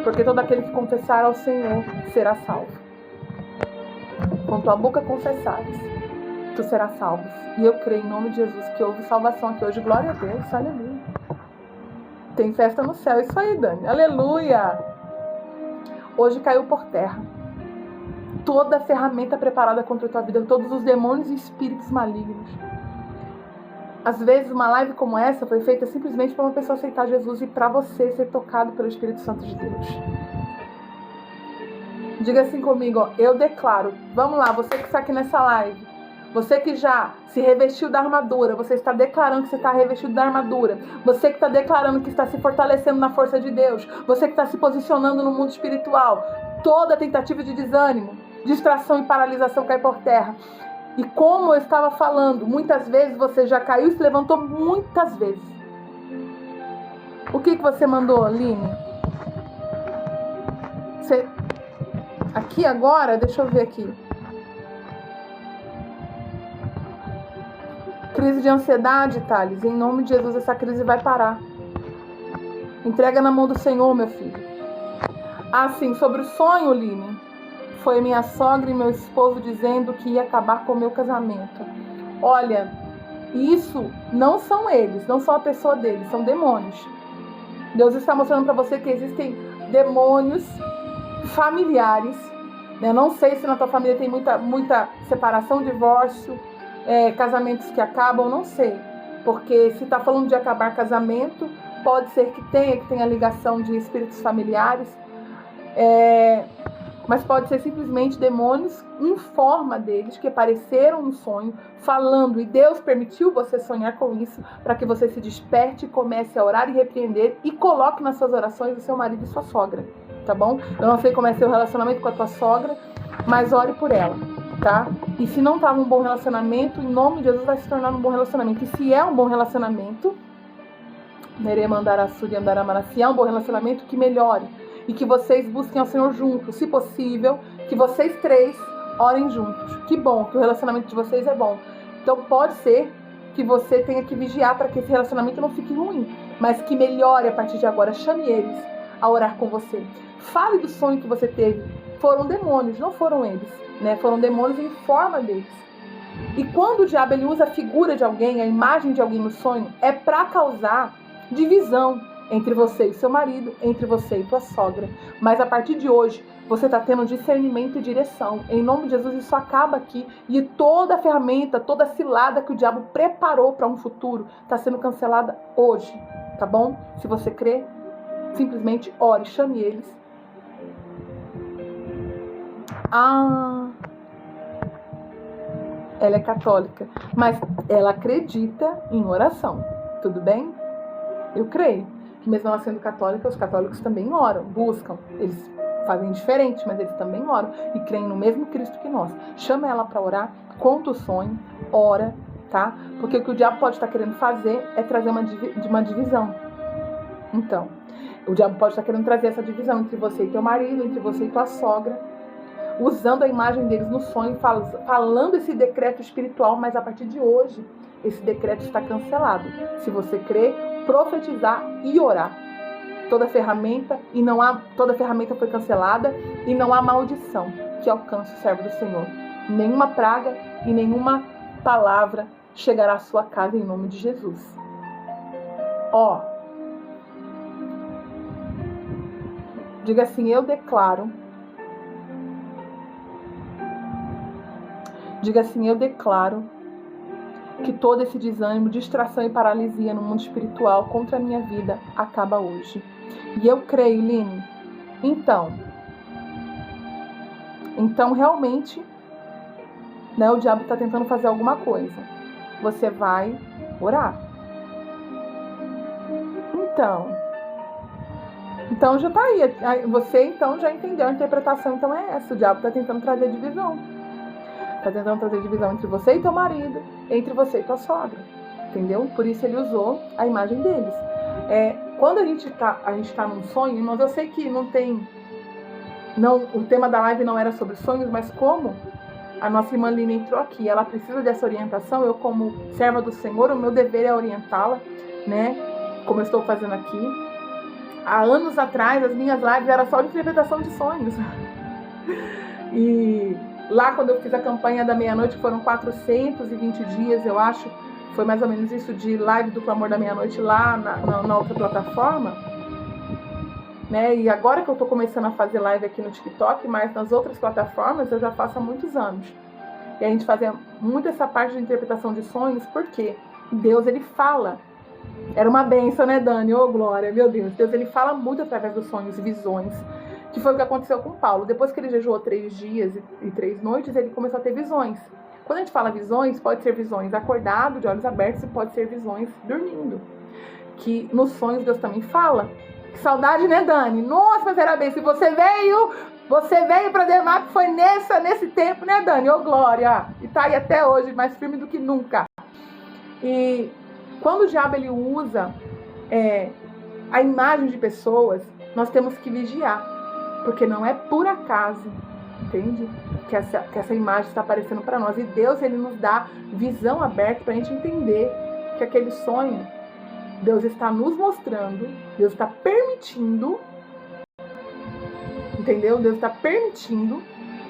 Porque todo aquele que confessar ao Senhor será salvo. Com tua boca confessares, tu serás salvo. E eu creio em nome de Jesus que houve salvação aqui hoje. Glória a Deus. Aleluia. Tem festa no céu. Isso aí, Dani. Aleluia. Hoje caiu por terra toda a ferramenta preparada contra a tua vida, todos os demônios e espíritos malignos. Às vezes uma live como essa foi feita simplesmente para uma pessoa aceitar Jesus e para você ser tocado pelo Espírito Santo de Deus. Diga assim comigo, ó, eu declaro. Vamos lá, você que está aqui nessa live, você que já se revestiu da armadura, você está declarando que você está revestido da armadura, você que está declarando que está se fortalecendo na força de Deus, você que está se posicionando no mundo espiritual, toda tentativa de desânimo, distração e paralisação cai por terra. E como eu estava falando, muitas vezes você já caiu e se levantou muitas vezes. O que você mandou, Aline? Você... Aqui agora, deixa eu ver aqui. Crise de ansiedade, Thales. Em nome de Jesus, essa crise vai parar. Entrega na mão do Senhor, meu filho. Ah, sim, sobre o sonho, Line. Foi minha sogra e meu esposo dizendo que ia acabar com o meu casamento. Olha, isso não são eles, não são a pessoa deles, são demônios. Deus está mostrando para você que existem demônios familiares. Eu não sei se na tua família tem muita separação, divórcio, casamentos que acabam, não sei. Porque se está falando de acabar casamento, pode ser que tenha ligação de espíritos familiares. Mas pode ser simplesmente demônios em forma deles que apareceram no sonho, falando, e Deus permitiu você sonhar com isso para que você se desperte, comece a orar e repreender e coloque nas suas orações o seu marido e sua sogra, tá bom? Eu não sei como é seu relacionamento com a tua sogra, mas ore por ela, tá? E se não estava um bom relacionamento, em nome de Jesus vai se tornar um bom relacionamento. E se é um bom relacionamento, se é um bom relacionamento, que melhore. E que vocês busquem ao Senhor juntos, se possível, que vocês três orem juntos. Que bom, que o relacionamento de vocês é bom. Então pode ser que você tenha que vigiar para que esse relacionamento não fique ruim, mas que melhore a partir de agora. Chame eles a orar com você. Fale do sonho que você teve. Foram demônios, não foram eles, né? Foram demônios em forma deles. E quando o diabo ele usa a figura de alguém, a imagem de alguém no sonho, é para causar divisão, entre você e seu marido, entre você e tua sogra. Mas a partir de hoje, você está tendo discernimento e direção. Em nome de Jesus, isso acaba aqui. E toda a ferramenta, toda a cilada que o diabo preparou para um futuro está sendo cancelada hoje. Tá bom? Se você crê, simplesmente ore, chame eles. Ela é católica, mas ela acredita em oração. Tudo bem? Eu creio que mesmo ela sendo católica, os católicos também oram, buscam. Eles fazem diferente, mas eles também oram e creem no mesmo Cristo que nós. Chama ela para orar, conta o sonho, ora, tá? Porque o que o diabo pode estar querendo fazer é trazer uma divisão. Então, o diabo pode estar querendo trazer essa divisão entre você e teu marido, entre você e tua sogra, usando a imagem deles no sonho, falando esse decreto espiritual, mas a partir de hoje, esse decreto está cancelado. Se você crê, profetizar e orar. Toda ferramenta foi cancelada e não há maldição que alcance o servo do Senhor. Nenhuma praga e nenhuma palavra chegará à sua casa em nome de Jesus. Diga assim, eu declaro. Diga assim, eu declaro que todo esse desânimo, distração e paralisia no mundo espiritual contra a minha vida acaba hoje. E eu creio, Line. Então realmente, né, o diabo está tentando fazer alguma coisa. Você vai orar. Então já tá aí. Você então já entendeu a interpretação. Então é essa. O diabo está tentando trazer divisão. Está tentando trazer divisão entre você e teu marido, entre você e tua sogra. Entendeu? Por isso ele usou a imagem deles. Quando a gente tá num sonho, irmãos, eu sei que o tema da live não era sobre sonhos, mas como a nossa irmã Lina entrou aqui, ela precisa dessa orientação, eu como serva do Senhor, o meu dever é orientá-la, né? Como eu estou fazendo aqui. Há anos atrás, as minhas lives eram só de interpretação de sonhos. E lá quando eu fiz a campanha da meia-noite, foram 420 dias, eu acho, foi mais ou menos isso, de live do Clamor da Meia-Noite lá na outra plataforma, né? E agora que eu tô começando a fazer live aqui no TikTok, mas nas outras plataformas eu já faço há muitos anos. E a gente fazia muito essa parte de interpretação de sonhos, porque Deus, ele fala. Era uma bênção, né, Dani? Ô, glória, meu Deus. Deus, ele fala muito através dos sonhos e visões, que foi o que aconteceu com Paulo. Depois que ele jejuou 3 dias e 3 noites, ele começou a ter visões. Quando a gente fala visões, pode ser visões acordado, de olhos abertos, e pode ser visões dormindo. Que nos sonhos Deus também fala. Que saudade, né, Dani? Nossa, mas era bem. Se você veio para Dermac, foi nesse tempo, né, Dani? Ô, glória! E tá aí até hoje, mais firme do que nunca. E quando o diabo ele usa a imagem de pessoas, nós temos que vigiar. Porque não é por acaso, entende? Que essa imagem está aparecendo para nós. E Deus, ele nos dá visão aberta para a gente entender que aquele sonho, Deus está nos mostrando, Deus está permitindo, entendeu? Deus está permitindo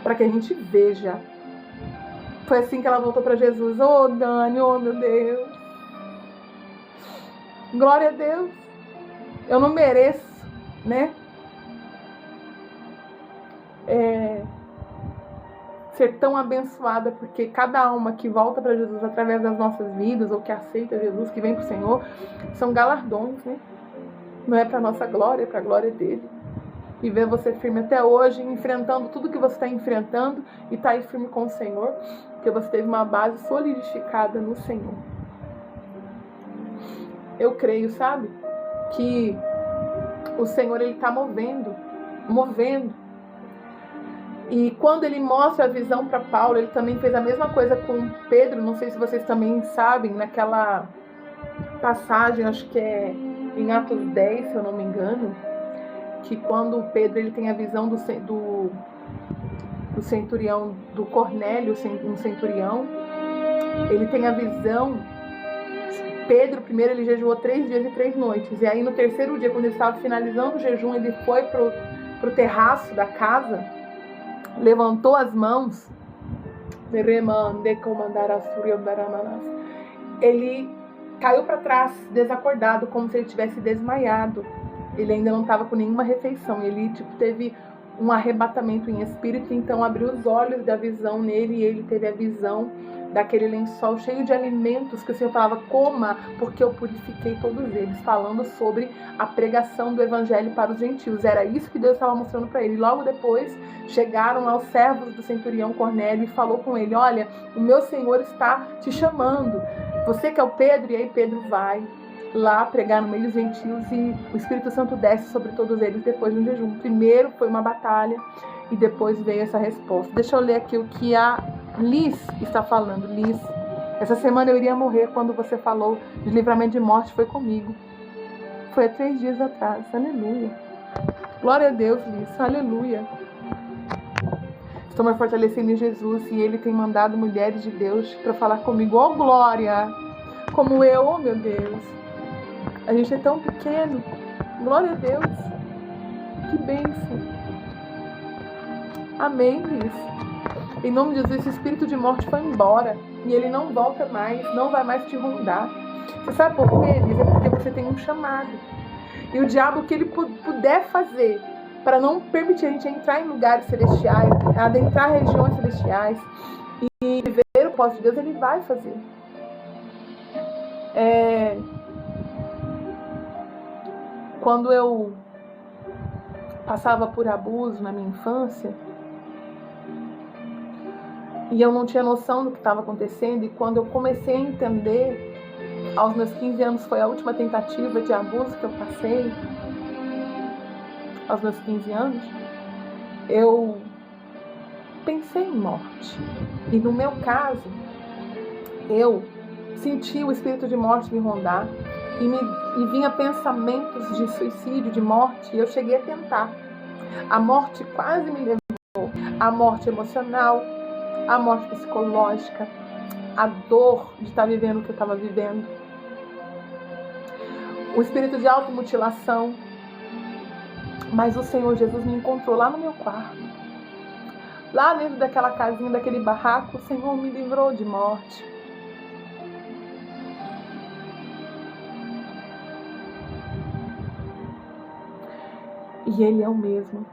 para que a gente veja. Foi assim que ela voltou para Jesus. Oh, Dani, oh, meu Deus. Glória a Deus. Eu não mereço, né? Ser tão abençoada, porque cada alma que volta para Jesus através das nossas vidas, ou que aceita Jesus, que vem pro Senhor, são galardões, né? Não é para nossa glória, é para a glória dele. E ver você firme até hoje, enfrentando tudo que você está enfrentando, e tá aí firme com o Senhor, porque você teve uma base solidificada no Senhor. Eu creio, sabe, que o Senhor, ele tá movendo. E quando ele mostra a visão para Paulo, ele também fez a mesma coisa com Pedro. Não sei se vocês também sabem, naquela passagem, acho que é em Atos 10, se eu não me engano, que quando Pedro ele tem a visão do centurião, do Cornélio, um centurião, ele tem a visão. Pedro, primeiro, ele jejuou 3 dias e 3 noites. E aí, no terceiro dia, quando ele estava finalizando o jejum, ele foi pro terraço da casa, levantou as mãos, ele caiu para trás, desacordado, como se ele tivesse desmaiado. Ele ainda não estava com nenhuma refeição. Ele teve um arrebatamento em espírito, então abriu os olhos da visão nele e ele teve a visão daquele lençol cheio de alimentos que o Senhor falava: coma, porque eu purifiquei todos eles, falando sobre a pregação do evangelho para os gentios. Era isso que Deus estava mostrando para ele. Logo depois chegaram lá os servos do centurião Cornélio e falou com ele: olha, o meu Senhor está te chamando, você que é o Pedro. E aí Pedro vai lá pregar no meio dos gentios e o Espírito Santo desce sobre todos eles depois de um jejum. Primeiro foi uma batalha e depois veio essa resposta. Deixa eu ler aqui o que a Liz está falando. Liz: essa semana eu iria morrer quando você falou de livramento de morte, foi comigo. Foi há 3 dias atrás. Aleluia. Glória a Deus, Liz. Aleluia. Estou me fortalecendo em Jesus e Ele tem mandado mulheres de Deus para falar comigo. Oh, glória! Como eu, oh meu Deus. A gente é tão pequeno. Glória a Deus. Que bênção. Amém, Liz. Em nome de Jesus, esse espírito de morte foi embora. E ele não volta mais, não vai mais te rondar. Você sabe por quê, Liz? É porque você tem um chamado. E o diabo, o que ele puder fazer para não permitir a gente entrar em lugares celestiais, adentrar regiões celestiais e viver o propósito de Deus, ele vai fazer. Quando eu passava por abuso na minha infância, e eu não tinha noção do que estava acontecendo, e quando eu comecei a entender, aos meus 15 anos foi a última tentativa de abuso que eu passei, aos meus 15 anos, eu pensei em morte. E no meu caso, eu senti o espírito de morte me rondar, e vinha pensamentos de suicídio, de morte, e eu cheguei a tentar. A morte quase me levou. A morte emocional, a morte psicológica, a dor de estar vivendo o que eu estava vivendo. O espírito de automutilação. Mas o Senhor Jesus me encontrou lá no meu quarto. Lá dentro daquela casinha, daquele barraco, o Senhor me livrou de morte. E Ele é o mesmo.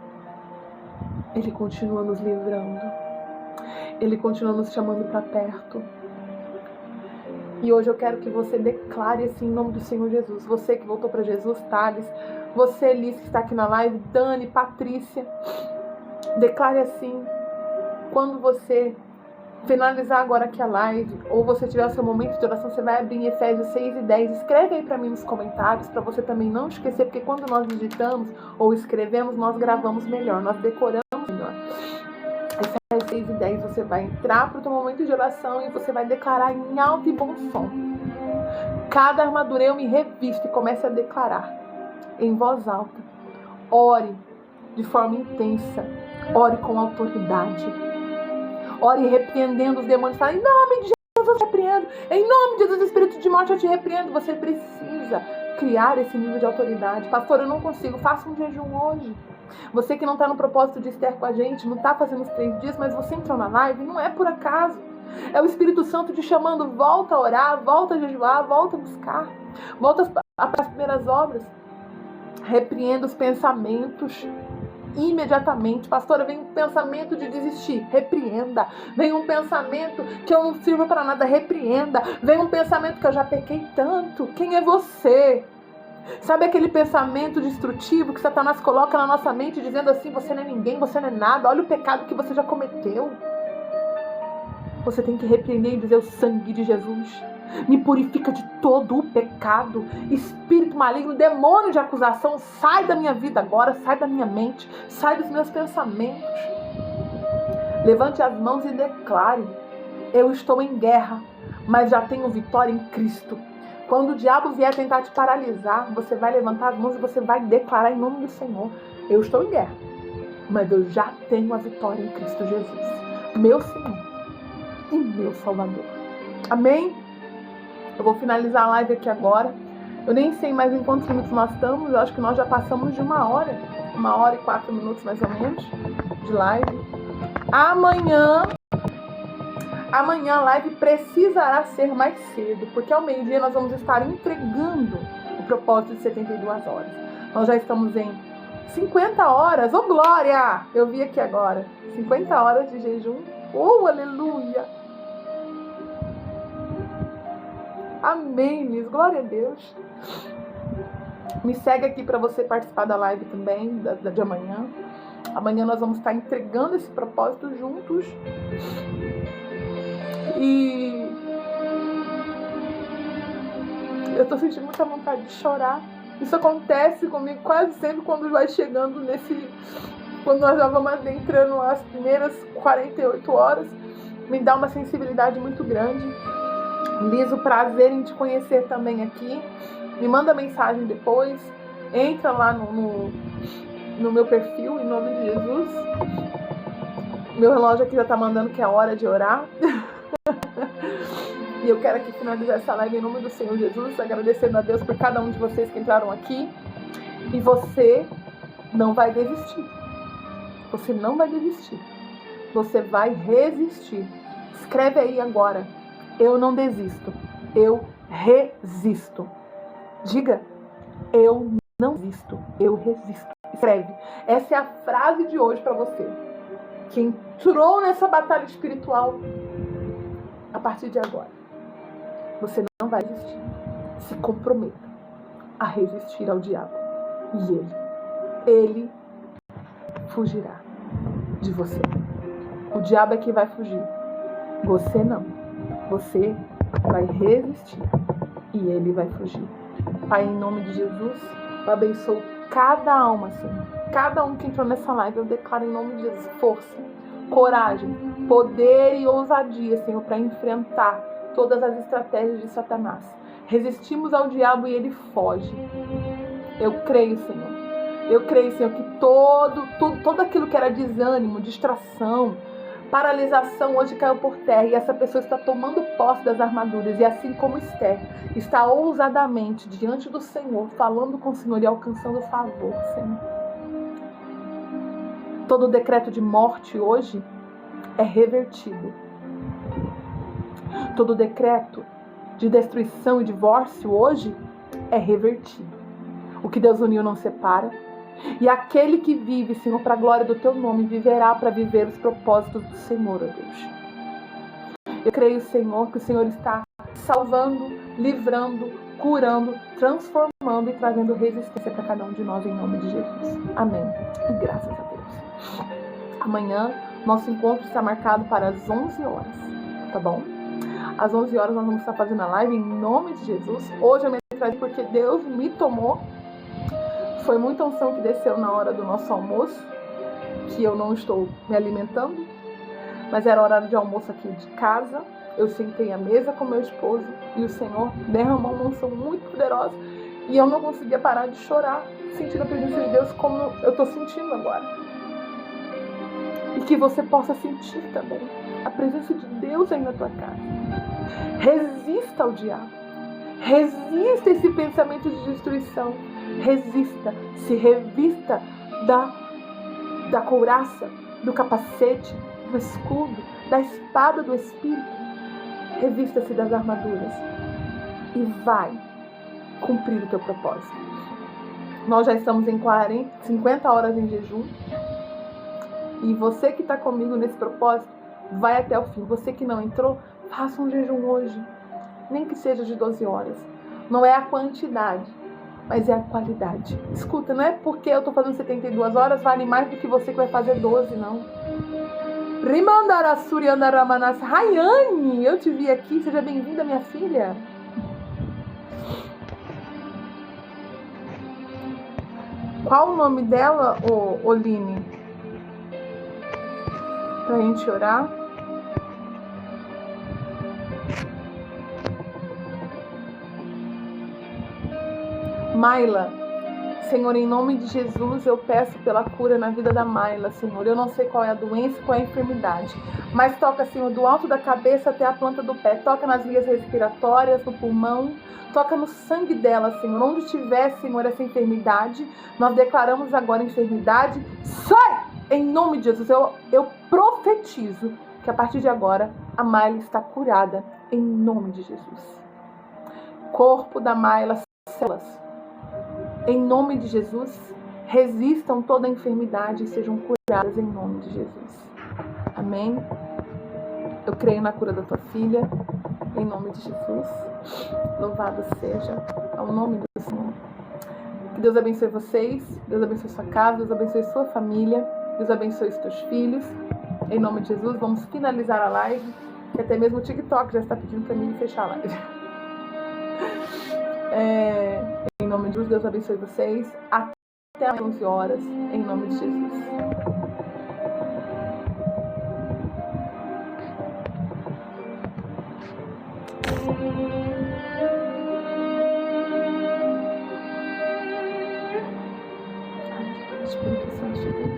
Ele continua nos livrando. Ele continua nos chamando para perto. E hoje eu quero que você declare assim em nome do Senhor Jesus. Você que voltou para Jesus, Thales. Você, Liz, que está aqui na live. Dani, Patrícia. Declare assim. Quando você finalizar agora aqui a live, ou você tiver o seu momento de oração, você vai abrir em Efésios 6:10. Escreve aí para mim nos comentários, para você também não esquecer, porque quando nós digitamos ou escrevemos, nós gravamos melhor, nós decoramos melhor. Efésios 6:10, você vai entrar para o seu momento de oração e você vai declarar em alto e bom som. Cada armadura eu me revisto e comece a declarar em voz alta. Ore de forma intensa, ore com autoridade. Ore repreendendo os demônios. Fala: em nome de Jesus eu te repreendo. Em nome de Jesus, espírito de morte, eu te repreendo. Você precisa criar esse nível de autoridade. Pastor, eu não consigo. Faça um jejum hoje. Você que não está no propósito de Esther com a gente, não está fazendo os 3 dias, mas você entrou na live, não é por acaso. É o Espírito Santo te chamando. Volta a orar, volta a jejuar, volta a buscar. Volta às primeiras obras. Repreenda os pensamentos imediatamente. Pastora, vem um pensamento de desistir, repreenda. Vem um pensamento que eu não sirvo para nada, repreenda. Vem um pensamento que eu já pequei tanto. Quem é você? Sabe aquele pensamento destrutivo que Satanás coloca na nossa mente, dizendo assim: você não é ninguém, você não é nada, olha o pecado que você já cometeu. Você tem que repreender e dizer: o sangue de Jesus me purifica de todo o pecado. Espírito maligno, demônio de acusação, sai da minha vida agora, sai da minha mente, sai dos meus pensamentos. Levante as mãos e declare: eu estou em guerra, mas já tenho vitória em Cristo. Quando o diabo vier tentar te paralisar, você vai levantar as mãos e você vai declarar em nome do Senhor: eu estou em guerra, mas eu já tenho a vitória em Cristo Jesus, meu Senhor e meu Salvador. Amém? Eu vou finalizar a live aqui agora. Eu nem sei mais em quantos minutos nós estamos. Eu acho que nós já passamos de 1 hora. 1 hora e 4 minutos mais ou menos de live. Amanhã Amanhã a live precisará ser mais cedo, porque ao meio-dia nós vamos estar entregando o propósito de 72 horas. Nós já estamos em 50 horas. Ô, glória! Eu vi aqui agora. 50 horas de jejum. Oh, aleluia! Amém, Liz. Glória a Deus. Me segue aqui para você participar da live também, de amanhã. Amanhã nós vamos estar entregando esse propósito juntos. E eu tô sentindo muita vontade de chorar. Isso acontece comigo quase sempre quando vai chegando quando nós já vamos entrando as primeiras 48 horas. Me dá uma sensibilidade muito grande. Liz, o prazer em te conhecer também aqui. Me manda mensagem depois. Entra lá no meu perfil, em nome de Jesus. Meu relógio aqui já tá mandando que é hora de orar. E eu quero aqui finalizar essa live em nome do Senhor Jesus, agradecendo a Deus por cada um de vocês que entraram aqui. E você não vai desistir. Você não vai desistir. Você vai resistir. Escreve aí agora. Eu não desisto. Eu resisto. Diga. Eu não desisto. Eu resisto. Escreve. Essa é a frase de hoje para você. Que entrou nessa batalha espiritual a partir de agora. Você não vai resistir. Se comprometa a resistir ao diabo. E ele fugirá de você. O diabo é que vai fugir. Você não. Você vai resistir e ele vai fugir. Pai, em nome de Jesus, eu abençoo cada alma, Senhor. Cada um que entrou nessa live, eu declaro em nome de Jesus força, coragem, poder e ousadia, Senhor, para enfrentar todas as estratégias de Satanás. Resistimos ao diabo e ele foge. Eu creio, Senhor. Eu creio, Senhor, que todo aquilo que era desânimo, distração, paralisação hoje caiu por terra e essa pessoa está tomando posse das armaduras e assim como Esther está ousadamente diante do Senhor, falando com o Senhor e alcançando favor, Senhor. Todo decreto de morte hoje é revertido. Todo decreto de destruição e divórcio hoje é revertido. O que Deus uniu não separa. E aquele que vive, Senhor, para a glória do Teu nome, viverá para viver os propósitos do Senhor, ó Deus. Eu creio, Senhor, que o Senhor está salvando, livrando, curando, transformando e trazendo resistência para cada um de nós, em nome de Jesus. Amém. E graças a Deus. Amanhã, nosso encontro está marcado para as 11 horas, tá bom? Às 11 horas nós vamos estar fazendo a live em nome de Jesus. Hoje eu me trago porque Deus me tomou. Foi muita unção que desceu na hora do nosso almoço, que eu não estou me alimentando, mas era horário de almoço aqui de casa. Eu sentei à mesa com meu esposo e o Senhor derramou uma unção muito poderosa e eu não conseguia parar de chorar, sentindo a presença de Deus como eu estou sentindo agora. E que você possa sentir também a presença de Deus aí na tua casa. Resista ao diabo. Resista a esse pensamento de destruição. Resista, se revista da couraça, do capacete, do escudo, da espada do Espírito. Revista-se das armaduras e vai cumprir o teu propósito. Nós já estamos em 50 horas em jejum e você que está comigo nesse propósito, vai até o fim. Você que não entrou, faça um jejum hoje, nem que seja de 12 horas. Não é a quantidade, mas é a qualidade. Escuta, não é porque eu estou fazendo 72 horas, vale mais do que você que vai fazer 12, não. Rayane, eu te vi aqui, seja bem-vinda, minha filha. Qual o nome dela, Oline? Pra gente orar. Maila, Senhor, em nome de Jesus, eu peço pela cura na vida da Maila, Senhor. Eu não sei qual é a doença, qual é a enfermidade, mas toca, Senhor, do alto da cabeça até a planta do pé. Toca nas vias respiratórias, no pulmão, toca no sangue dela, Senhor. Onde tiver, Senhor, essa enfermidade, nós declaramos agora enfermidade. Sai! Em nome de Jesus, eu profetizo que a partir de agora a Mayla está curada em nome de Jesus. Corpo da Mayla, células, em nome de Jesus, resistam toda a enfermidade e sejam curadas em nome de Jesus. Amém? Eu creio na cura da tua filha, em nome de Jesus. Louvado seja ao nome do Senhor. Que Deus abençoe vocês, Deus abençoe sua casa, Deus abençoe sua família, Deus abençoe os teus filhos. Em nome de Jesus, vamos finalizar a live, que até mesmo o TikTok já está pedindo para mim fechar a live. Em nome de Jesus, Deus abençoe vocês. Até às 11 horas, em nome de Jesus. Espírito Santo de Deus,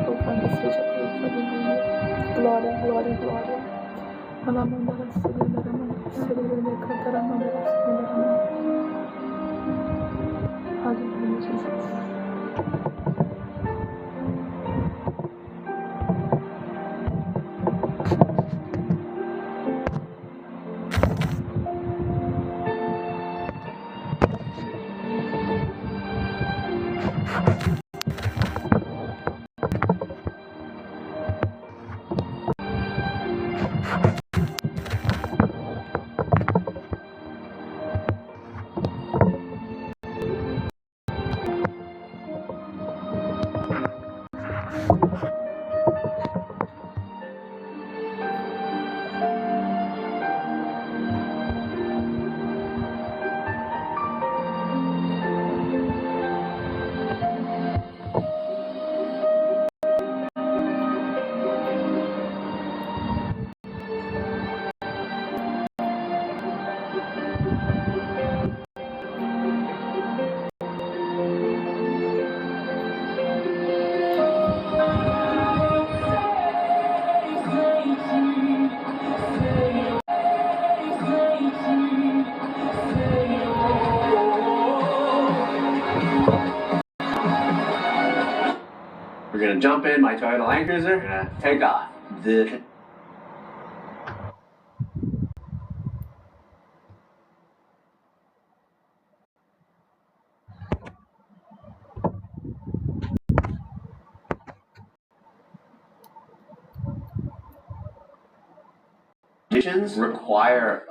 louvado seja Deus, aleluia. Glória, glória, glória. Alamandara Serenarama, Serene Cantaramandara Serenarama. Aleluia, Jesus. We're gonna jump in my Toyota Land Cruiser. We're gonna take off. Conditions require